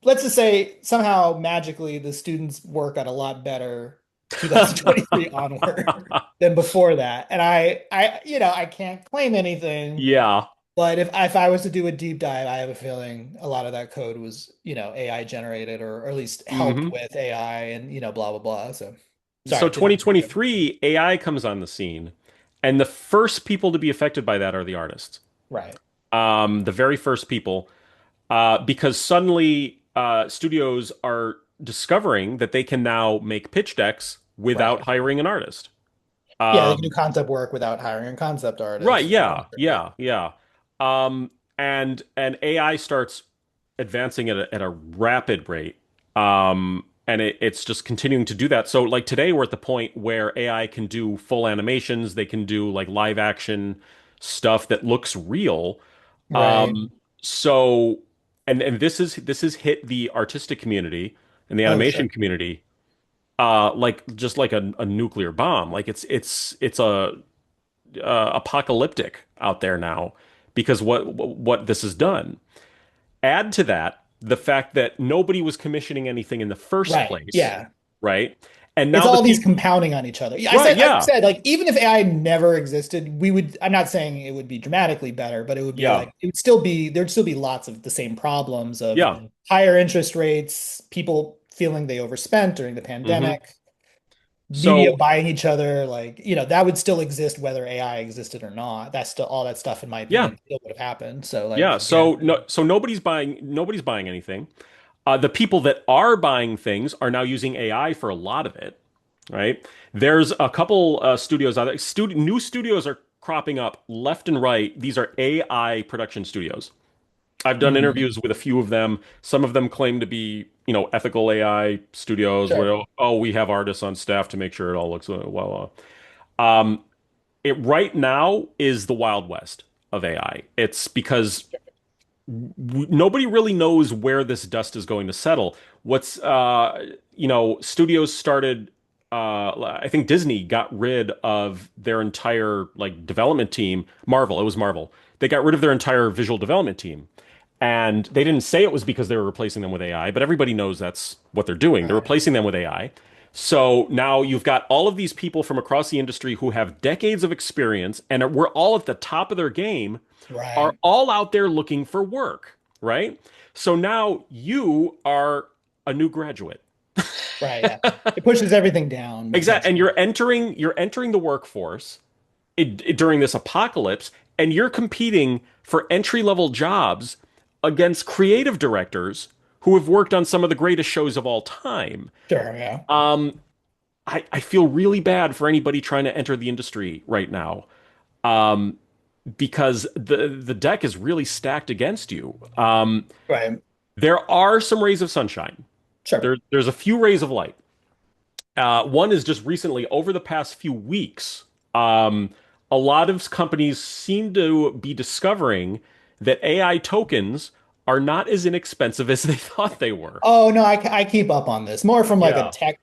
let's just say somehow magically the students work got a lot better 2023 onward than before that. And I can't claim anything, Yeah. but if I was to do a deep dive, I have a feeling a lot of that code was, AI generated or at least helped Hmm. with AI and, blah, blah, blah. So So sorry, didn't mean to. 2023 AI comes on the scene, and the first people to be affected by that are the artists. Right. The very first people, because suddenly studios are discovering that they can now make pitch decks without Right. hiring an artist. Yeah, they can do Um, concept work without hiring a concept right, artist. yeah, yeah, yeah. And AI starts advancing at a rapid rate. And it's just continuing to do that. So like today we're at the point where AI can do full animations, they can do like live action stuff that looks real. Right. Um, so and this is hit the artistic community and the Oh, animation sure. community like just like a nuclear bomb. Like it's a apocalyptic out there now because what this has done. Add to that the fact that nobody was commissioning anything in the first Right. place, Yeah. right? And It's now the all these people, compounding on each other. Yeah, right? I Yeah, said like even if AI never existed, I'm not saying it would be dramatically better, but it would be yeah, like there'd still be lots of the same problems of yeah. higher interest rates, people feeling they overspent during the Hmm. pandemic, media So buying each other, like, that would still exist whether AI existed or not. That's still all that stuff, in my yeah, opinion, still would have happened. So yeah. like again, So no, so nobody's buying anything. The people that are buying things are now using AI for a lot of it, right? There's a couple studios out there. New studios are cropping up left and right. These are AI production studios. I've done hmm, interviews with a few of them. Some of them claim to be, ethical AI studios sure. where, oh, we have artists on staff to make sure it all looks well. Um, it right now is the Wild West of AI. It's because nobody really knows where this dust is going to settle. What's studios started I think Disney got rid of their entire like development team. Marvel, it was Marvel. They got rid of their entire visual development team. And they didn't say it was because they were replacing them with AI, but everybody knows that's what they're doing. They're Right. replacing them with AI. So now you've got all of these people from across the industry who have decades of experience and we're all at the top of their game, are Right. all out there looking for work, right? So now you are a new graduate. Right. Yeah. It pushes everything down, Exactly. And essentially. you're entering the workforce during this apocalypse, and you're competing for entry-level jobs against creative directors who have worked on some of the greatest shows of all time. Sure. Yeah. Um, I feel really bad for anybody trying to enter the industry right now. Um, because the deck is really stacked against you. Right. There are some rays of sunshine. Sure. There's a few rays of light. One is just recently, over the past few weeks, um, a lot of companies seem to be discovering that AI tokens are not as inexpensive as they thought they were. Oh no, I keep up on this more from like a Yeah. tech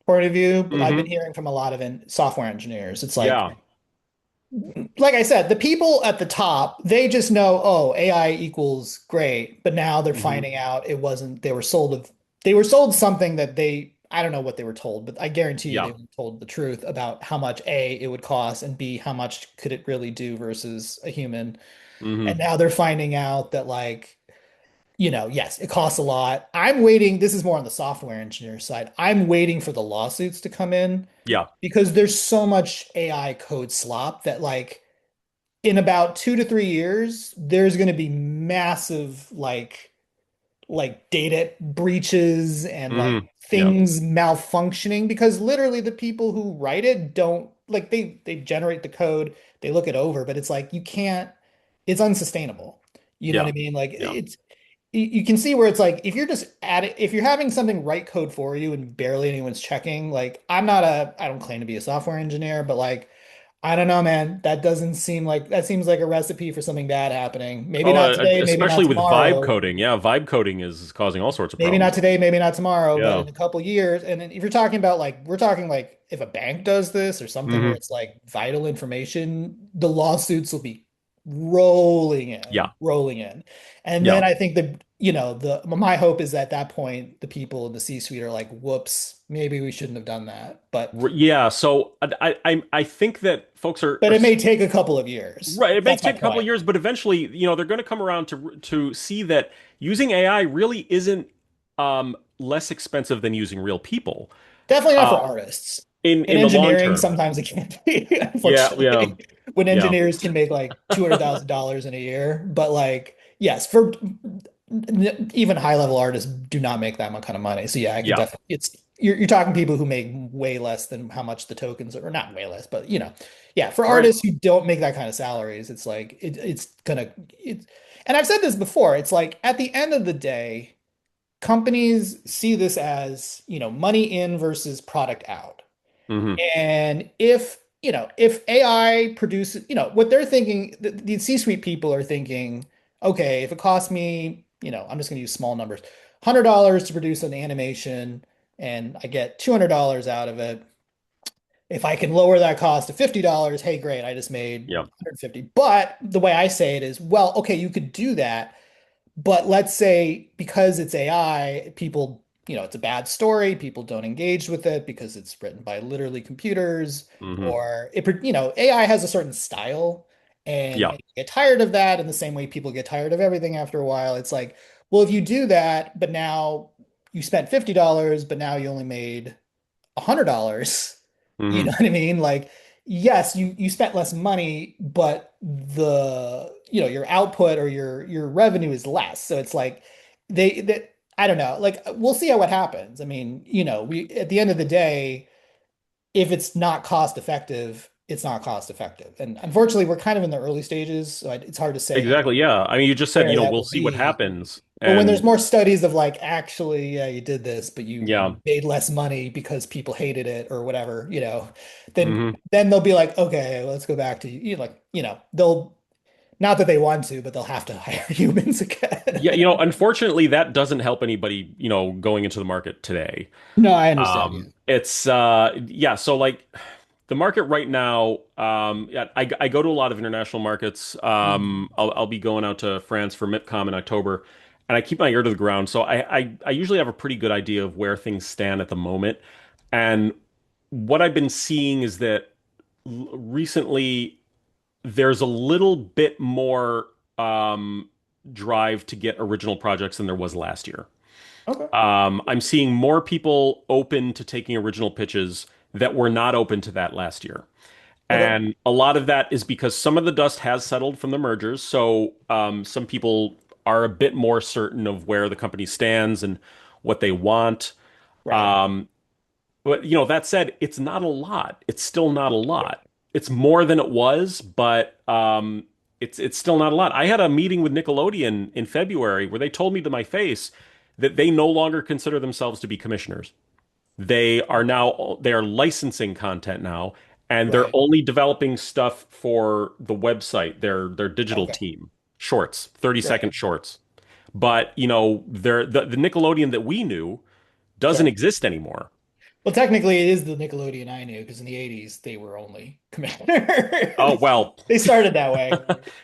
point of view, but I've been Hmm. hearing from a lot of software engineers. It's Yeah. like I said, the people at the top, they just know, oh, AI equals great, but now they're Hmm. finding out it wasn't, they were sold something that I don't know what they were told, but I guarantee you Yeah. they were told the truth about how much A, it would cost, and B, how much could it really do versus a human. And Hmm. now they're finding out that like, yes, it costs a lot. I'm waiting. This is more on the software engineer side. I'm waiting for the lawsuits to come in Yeah. because there's so much AI code slop that like in about 2 to 3 years, there's going to be massive like data breaches and like Hmm. Yeah. things malfunctioning because literally the people who write it don't like they generate the code, they look it over, but it's like you can't, it's unsustainable. You know what Yeah. I mean? Like Yeah. you can see where it's like if you're just at it, if you're having something write code for you and barely anyone's checking, like I don't claim to be a software engineer, but like I don't know, man. That seems like a recipe for something bad happening. Maybe Oh, not today, maybe not especially with vibe tomorrow. coding. Yeah, vibe coding is causing all sorts of Maybe not problems. today, maybe not tomorrow, but Yeah. in a couple years. And then if you're talking about like, we're talking like if a bank does this or something where Hmm. it's like vital information, the lawsuits will be rolling in, Yeah. rolling in. And then Yeah. I think my hope is at that point, the people in the C-suite are like, whoops, maybe we shouldn't have done that. Yeah. So I think that folks But are it may take a couple of years. right. It may That's my take a couple of point. years, but eventually, they're going to come around to see that using AI really isn't less expensive than using real people. Definitely not Uh, for artists. In in the long engineering, term. sometimes it can't be, Yeah. Yeah. unfortunately, when Yeah. engineers can make like $200,000 in a year. But like, yes, for even high level artists do not make that much kind of money. So yeah, I could Yeah. definitely, you're talking people who make way less than how much the tokens are, or not way less, but yeah, for All right. artists who don't make that kind of salaries, it's like, and I've said this before, it's like at the end of the day, companies see this as, money in versus product out. Hmm. And if AI produces, what they're thinking, the C-suite people are thinking, okay, if it costs me, I'm just going to use small numbers, $100 to produce an animation and I get $200 out of it. If I can lower that cost to $50, hey, great, I just made Yeah. 150. But the way I say it is, well, okay, you could do that, but let's say because it's AI, people, it's a bad story, people don't engage with it because it's written by literally computers, Hmm. or AI has a certain style and Yeah. you get tired of that in the same way people get tired of everything after a while. It's like, well, if you do that, but now you spent $50, but now you only made $100. You know Hmm. what I mean? Like, yes, you spent less money, but your output or your revenue is less. So it's like that I don't know. Like we'll see how what happens. I mean, we at the end of the day, if it's not cost effective, it's not cost effective. And unfortunately, we're kind of in the early stages, so it's hard to say Exactly. Yeah. I mean, you just said, where that we'll will see what be. happens. But when there's And more studies of like, actually, yeah, you did this, but you yeah. made less money because people hated it or whatever, then Hmm. then they'll be like, okay, let's go back to they'll Not that they want to, but they'll have to hire humans Yeah, again. unfortunately, that doesn't help anybody, going into the market today. No, I understand. Yeah. It's yeah, so like the market right now, yeah, I go to a lot of international markets. Mm. I'll be going out to France for MIPCOM in October, and I keep my ear to the ground. So I usually have a pretty good idea of where things stand at the moment. And what I've been seeing is that recently there's a little bit more drive to get original projects than there was last year. Okay. I'm seeing more people open to taking original pitches that were not open to that last year. Okay. And a lot of that is because some of the dust has settled from the mergers. So some people are a bit more certain of where the company stands and what they want. Right. Um, but that said, it's not a lot. It's still not a lot. It's more than it was, but it's still not a lot. I had a meeting with Nickelodeon in February where they told me to my face that they no longer consider themselves to be commissioners. They are licensing content now, and they're Right. only developing stuff for the website, their digital Okay. team, shorts, 30 Right. second shorts. But the Nickelodeon that we knew doesn't Sure. exist anymore. Well, technically, it is the Nickelodeon I knew because in the 80s they were only Oh commissioners. well, They started that way.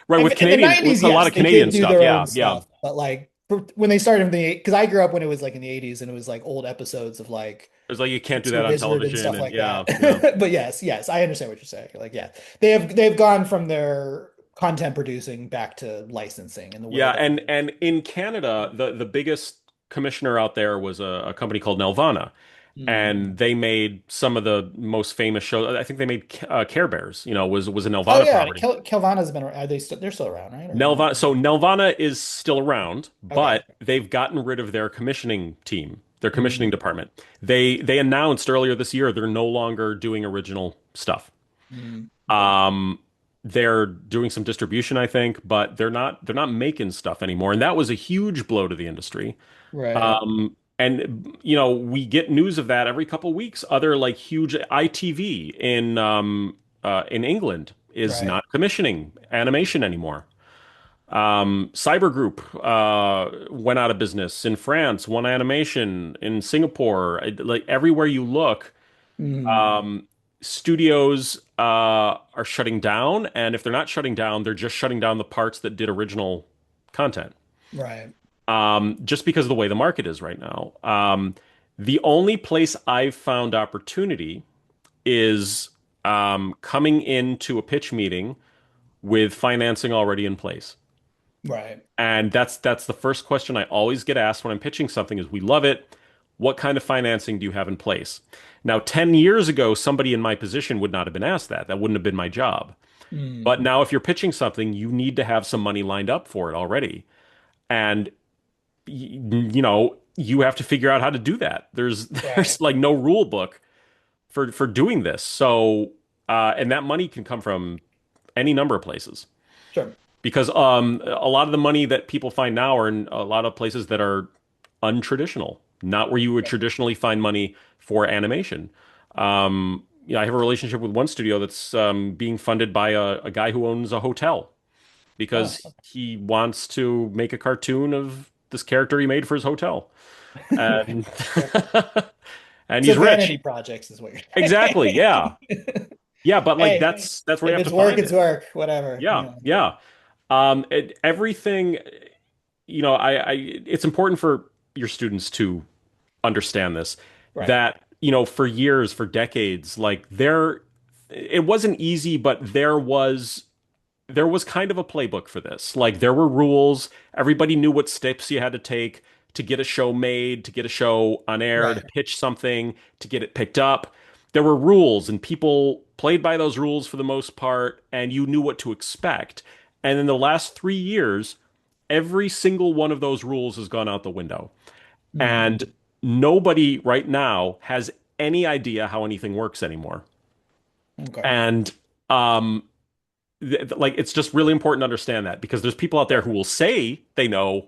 right, with In the Canadian, with 90s, a lot yes, of they Canadian did do stuff. their Yeah, own yeah. stuff, but like when they started in the because I grew up when it was like in the 80s and it was like old episodes of like It's like you can't do Pizza that on Wizard and television, stuff and like yeah, that. yeah. But yes, I understand what you're saying. Like, yeah, they've gone from their content producing back to licensing in the way Yeah, that and in Canada, the biggest commissioner out there was a company called Nelvana, Mm. and they made some of the most famous shows. I think they made Care Bears. Was a Oh Nelvana yeah, property. Kelvana's been are they still they're still around, right? Or no? Nelvana, so Nelvana is still around, Okay. but they've gotten rid of their commissioning team, their commissioning Mm. department. They announced earlier this year they're no longer doing original stuff. Mm. Okay. Um, they're doing some distribution, I think, but they're not making stuff anymore, and that was a huge blow to the industry. Right. And we get news of that every couple weeks. Other like huge ITV in England is Right. not commissioning animation anymore. Cyber Group went out of business in France, one animation in Singapore. Like everywhere you look, Mm. um, studios are shutting down, and if they're not shutting down, they're just shutting down the parts that did original content. Right. Just because of the way the market is right now. The only place I've found opportunity is coming into a pitch meeting with financing already in place. Right. And that's the first question I always get asked when I'm pitching something is we love it. What kind of financing do you have in place? Now, 10 years ago, somebody in my position would not have been asked that. That wouldn't have been my job. Mm. But now if you're pitching something, you need to have some money lined up for it already. And you have to figure out how to do that. There's Right. there's like no rule book for doing this. So and that money can come from any number of places Sure. because a lot of the money that people find now are in a lot of places that are untraditional, not where you would traditionally find money for animation. I have a relationship with one studio that's being funded by a guy who owns a hotel Oh. because he wants to make a cartoon of this character he made for his hotel. Right. And Sure. and So he's rich. vanity projects is what you're Exactly. saying. Yeah. Yeah, but like Hey, that's where you if have to it's work, find it's it. work. Whatever. Yeah. Yeah. Everything, it's important for your students to understand this, Right. that, for years, for decades, like it wasn't easy, but there was kind of a playbook for this. Like there were rules. Everybody knew what steps you had to take to get a show made, to get a show on air, to Right. pitch something, to get it picked up. There were rules, and people played by those rules for the most part, and you knew what to expect. And in the last 3 years, every single one of those rules has gone out the window. Mm. And nobody right now has any idea how anything works anymore. Okay. And um, like it's just really important to understand that because there's people out there Sure. who will say they know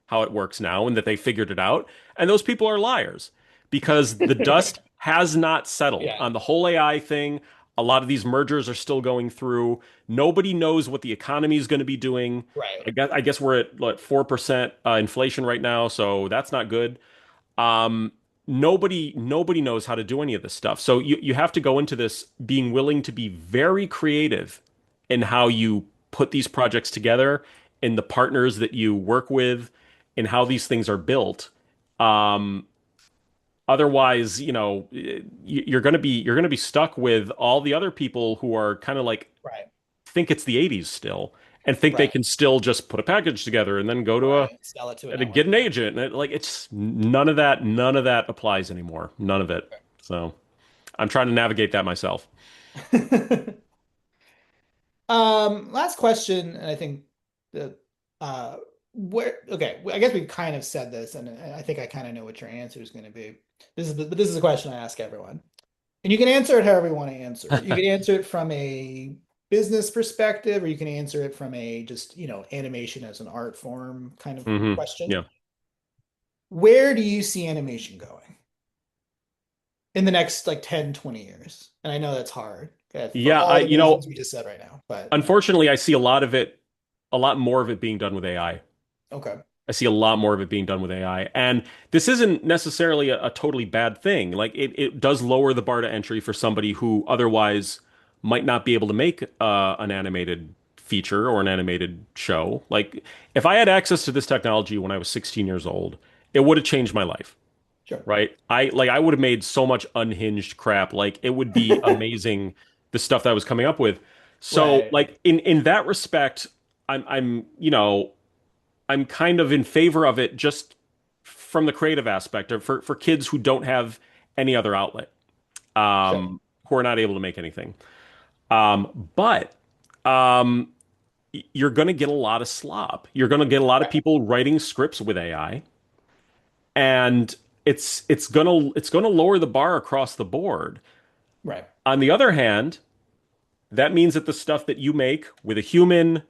how it works now and that they figured it out, and those people are liars because the dust has not settled Yeah. on the whole AI thing, A lot of these mergers are still going through. Nobody knows what the economy is going to be doing. Right. I guess we're at like 4% inflation right now, so that's not good. Um, nobody knows how to do any of this stuff. So you have to go into this being willing to be very creative in how you put these projects together, in the partners that you work with, in how these things are built. Um, Otherwise, you're gonna be stuck with all the other people who are kind of like Right. think it's the 80s still and think they Right. can still just put a package together and then go to a Right. Sell it to a and to get network. an agent. And like it's none of that applies anymore. None of it. So I'm trying to navigate that myself. Okay. Last question, and I think that where okay, I guess we've kind of said this, and I think I kind of know what your answer is going to be. But this is a question I ask everyone, and you can answer it however you want to answer it. You can answer it from a business perspective, or you can answer it from a just, animation as an art form kind of question. Yeah. Where do you see animation going in the next like 10, 20 years? And I know that's hard, for Yeah, all the reasons we just said right now, but unfortunately I see a lot more of it being done with AI. okay. I see a lot more of it being done with AI. And this isn't necessarily a totally bad thing. Like it does lower the bar to entry for somebody who otherwise might not be able to make an animated feature or an animated show. Like if I had access to this technology when I was 16 years old, it would have changed my life, Sure. right? I would have made so much unhinged crap. Like it would be amazing the stuff that I was coming up with. So Right. like in that respect, I'm kind of in favor of it just from the creative aspect of for kids who don't have any other outlet, Sure. who are not able to make anything. But um, you're going to get a lot of slop. You're going to get a lot of Right. people writing scripts with AI, and it's gonna lower the bar across the board. Right. On the other hand, that means that the stuff that you make with a human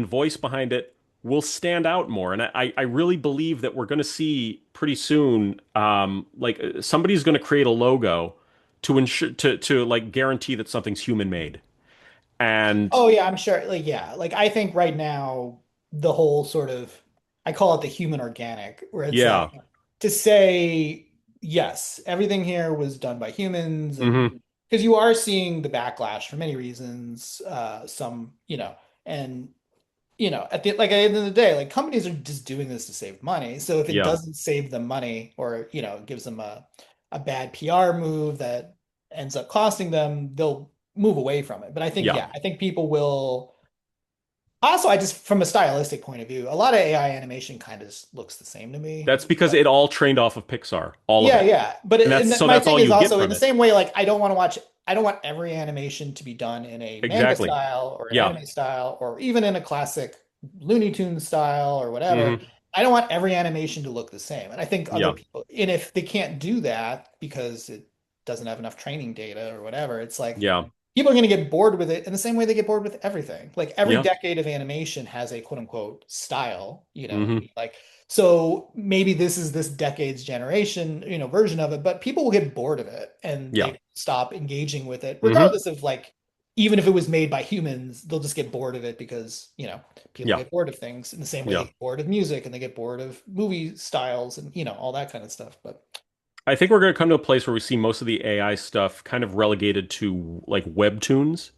voice behind it will stand out more. And I really believe that we're going to see pretty soon, like somebody's going to create a logo to ensure to like guarantee that something's human made. And Oh yeah, I'm sure. Like yeah, like I think right now the whole sort of, I call it the human organic, where it's yeah, like to say yes, everything here was done by humans, and hmm because you are seeing the backlash for many reasons, some, and at the end of the day, like companies are just doing this to save money. So if it yeah, doesn't save them money, or gives them a bad PR move that ends up costing them, they'll move away from it. But I think, yeah. yeah, I think people will. Also, I just, from a stylistic point of view, a lot of AI animation kind of just looks the same to me. That's because it all trained off of Pixar, all of Yeah, it. yeah. But And that's so my that's thing all is you get also in from the it. same way, like I don't want every animation to be done in a manga Exactly. style or an Yeah. anime style or even in a classic Looney Tunes style or whatever. hmm I don't want every animation to look the same. And I think other Yeah. people, and if they can't do that because it doesn't have enough training data or whatever, it's like Yeah. people are going to get bored with it in the same way they get bored with everything. Like every Yeah. decade of animation has a quote unquote style, hmm like, so maybe this is this decade's generation, version of it, but people will get bored of it and Yeah. they stop engaging with it, hmm regardless of like, even if it was made by humans, they'll just get bored of it because, people Yeah. get bored of things in the same way they Yeah. get bored of music and they get bored of movie styles and, all that kind of stuff. But I think we're going to come to a place where we see most of the AI stuff kind of relegated to like webtoons.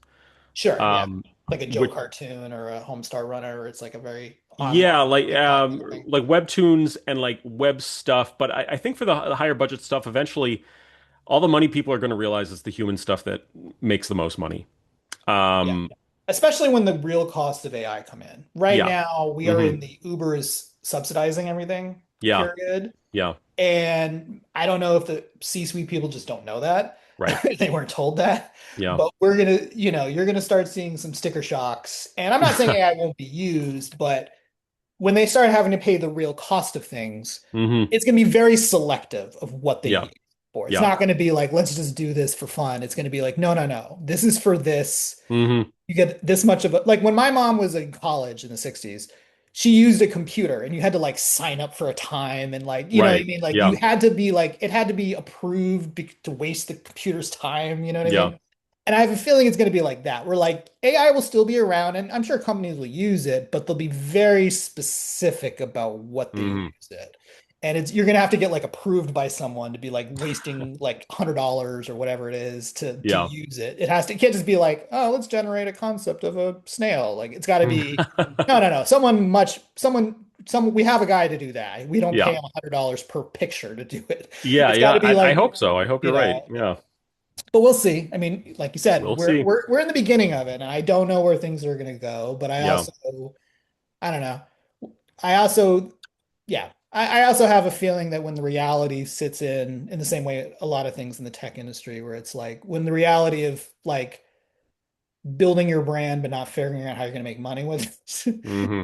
sure, yeah. Um, Like a Joe which, cartoon or a Homestar Runner, where it's like a very on yeah, like TikTok kind of thing. webtoons and like web stuff. But I think for the higher budget stuff, eventually, all the money people are going to realize is the human stuff that makes the most money. Yeah. Um, Especially when the real costs of AI come in. Right yeah, now, we are hmm in the Uber is subsidizing everything yeah, period. yeah, And I don't know if the C-suite people just don't know that. right, They weren't told that. yeah, But you're gonna start seeing some sticker shocks. And I'm not saying AI won't be used, but when they start having to pay the real cost of things, hmm it's going to be very selective of what they yeah, use for. It's yeah, not going to be like, let's just do this for fun. It's going to be like, no, no, no. This is for this. hmm You get this much of it. Like when my mom was in college in the 60s, she used a computer and you had to like sign up for a time and like you know what I Right. mean like you Yeah. had to be like it had to be approved to waste the computer's time, you know what I Yeah. mean? And I have a feeling it's going to be like that, where like AI will still be around and I'm sure companies will use it, but they'll be very specific about what they Hmm. use it. And it's you're going to have to get like approved by someone to be like wasting like $100 or whatever it is to Yeah. use it. It has to, it can't just be like, oh, let's generate a concept of a snail. Like it's got to be, no, no, no. Someone, we have a guy to do that. We don't pay Yeah. him $100 per picture to do it. Yeah. It's got Yeah. to be I like, hope so. I hope you're you right. know, Yeah. but we'll see. I mean, like you said, We'll we're see. we're we're in the beginning of it, and I don't know where things are going to go. But Yeah. I don't know. I also, yeah, I also have a feeling that when the reality sits in the same way a lot of things in the tech industry, where it's like when the reality of like building your brand but not figuring out how you're going to make money with it. Hmm.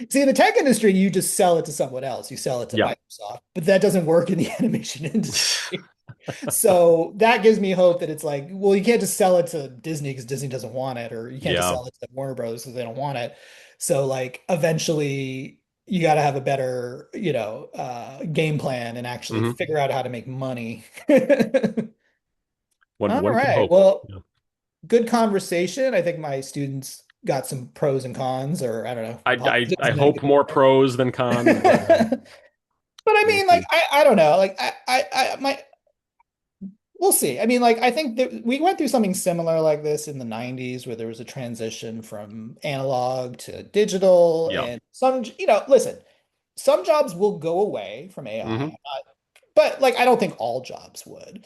See, in the tech industry, you just sell it to someone else. You sell it to Yeah. Microsoft, but that doesn't work in the animation industry. So that gives me hope that it's like, well, you can't just sell it to Disney because Disney doesn't want it, or you can't just Yeah. sell it to Warner Brothers because they don't want it. So like eventually you got to have a better, game plan and actually Hmm. figure out how to make money. One All one can right. hope. Well, Yeah. good conversation. I think my students got some pros and cons, or I don't know, positives I and hope negatives. more pros than cons, but But I we'll mean, like, see. I don't know. Like, we'll see. I mean, like, I think that we went through something similar like this in the 90s where there was a transition from analog to digital. Yeah. And listen, some jobs will go away from Hmm. AI, but like, I don't think all jobs would.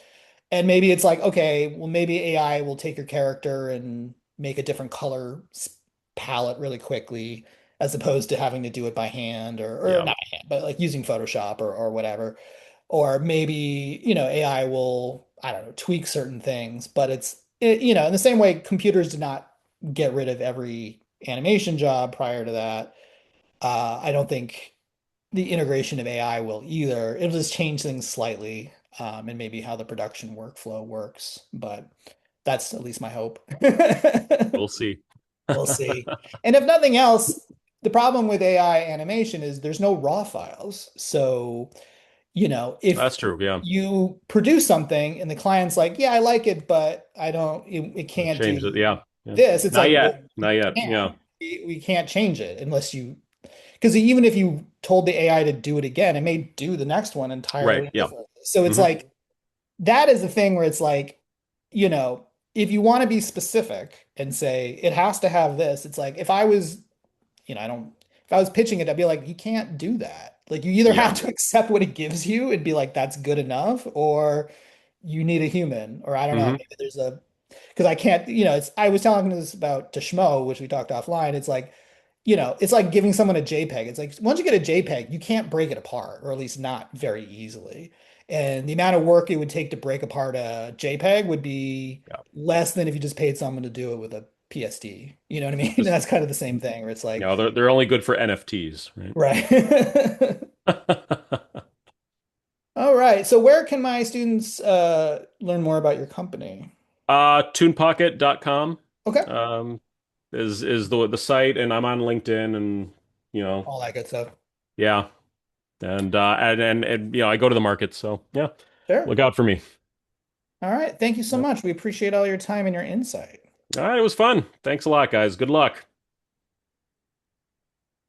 And maybe it's like, okay, well, maybe AI will take your character and make a different color palette really quickly, as opposed to having to do it by hand or Yeah. not by hand, but like using Photoshop or whatever. Or maybe, AI will, I don't know, tweak certain things, but in the same way computers did not get rid of every animation job prior to that. I don't think the integration of AI will either. It'll just change things slightly, and maybe how the production workflow works. But that's at least my hope. We'll see. We'll see. And if nothing else, the problem with AI animation is there's no raw files. So, if That's true. Yeah. you produce something and the client's like, yeah, I like it, but it Let's can't change it. do Yeah. Yeah. this, it's Not like, well, yet. we Not yet. can't. Yeah. We can't change it unless you because even if you told the AI to do it again, it may do the next one Right. entirely Yeah. differently. So it's Hmm. like that is the thing where it's like, you know, if you want to be specific and say it has to have this, it's like if I was, I don't, if I was pitching it, I'd be like, you can't do that. Like you either have Yeah. to accept what it gives you and be like, that's good enough, or you need a human, or I don't know, Hmm. maybe there's a because I can't, I was telling this about to Schmo, which we talked offline. It's like, it's like giving someone a JPEG. It's like once you get a JPEG, you can't break it apart, or at least not very easily. And the amount of work it would take to break apart a JPEG would be Yeah. less than if you just paid someone to do it with a PSD. You know what I mean? Just That's kind of the same thing where it's like, they're only good for NFTs, right? right. All right. So where can my students learn more about your company? Tunepocket.com Okay. um is the site, and I'm on LinkedIn, and you know, All that good stuff. yeah. And I go to the market, so yeah. Sure. Look out for me. All right. Thank you so Yep. much. We appreciate all your time and your insight. All right, it was fun. Thanks a lot, guys. Good luck.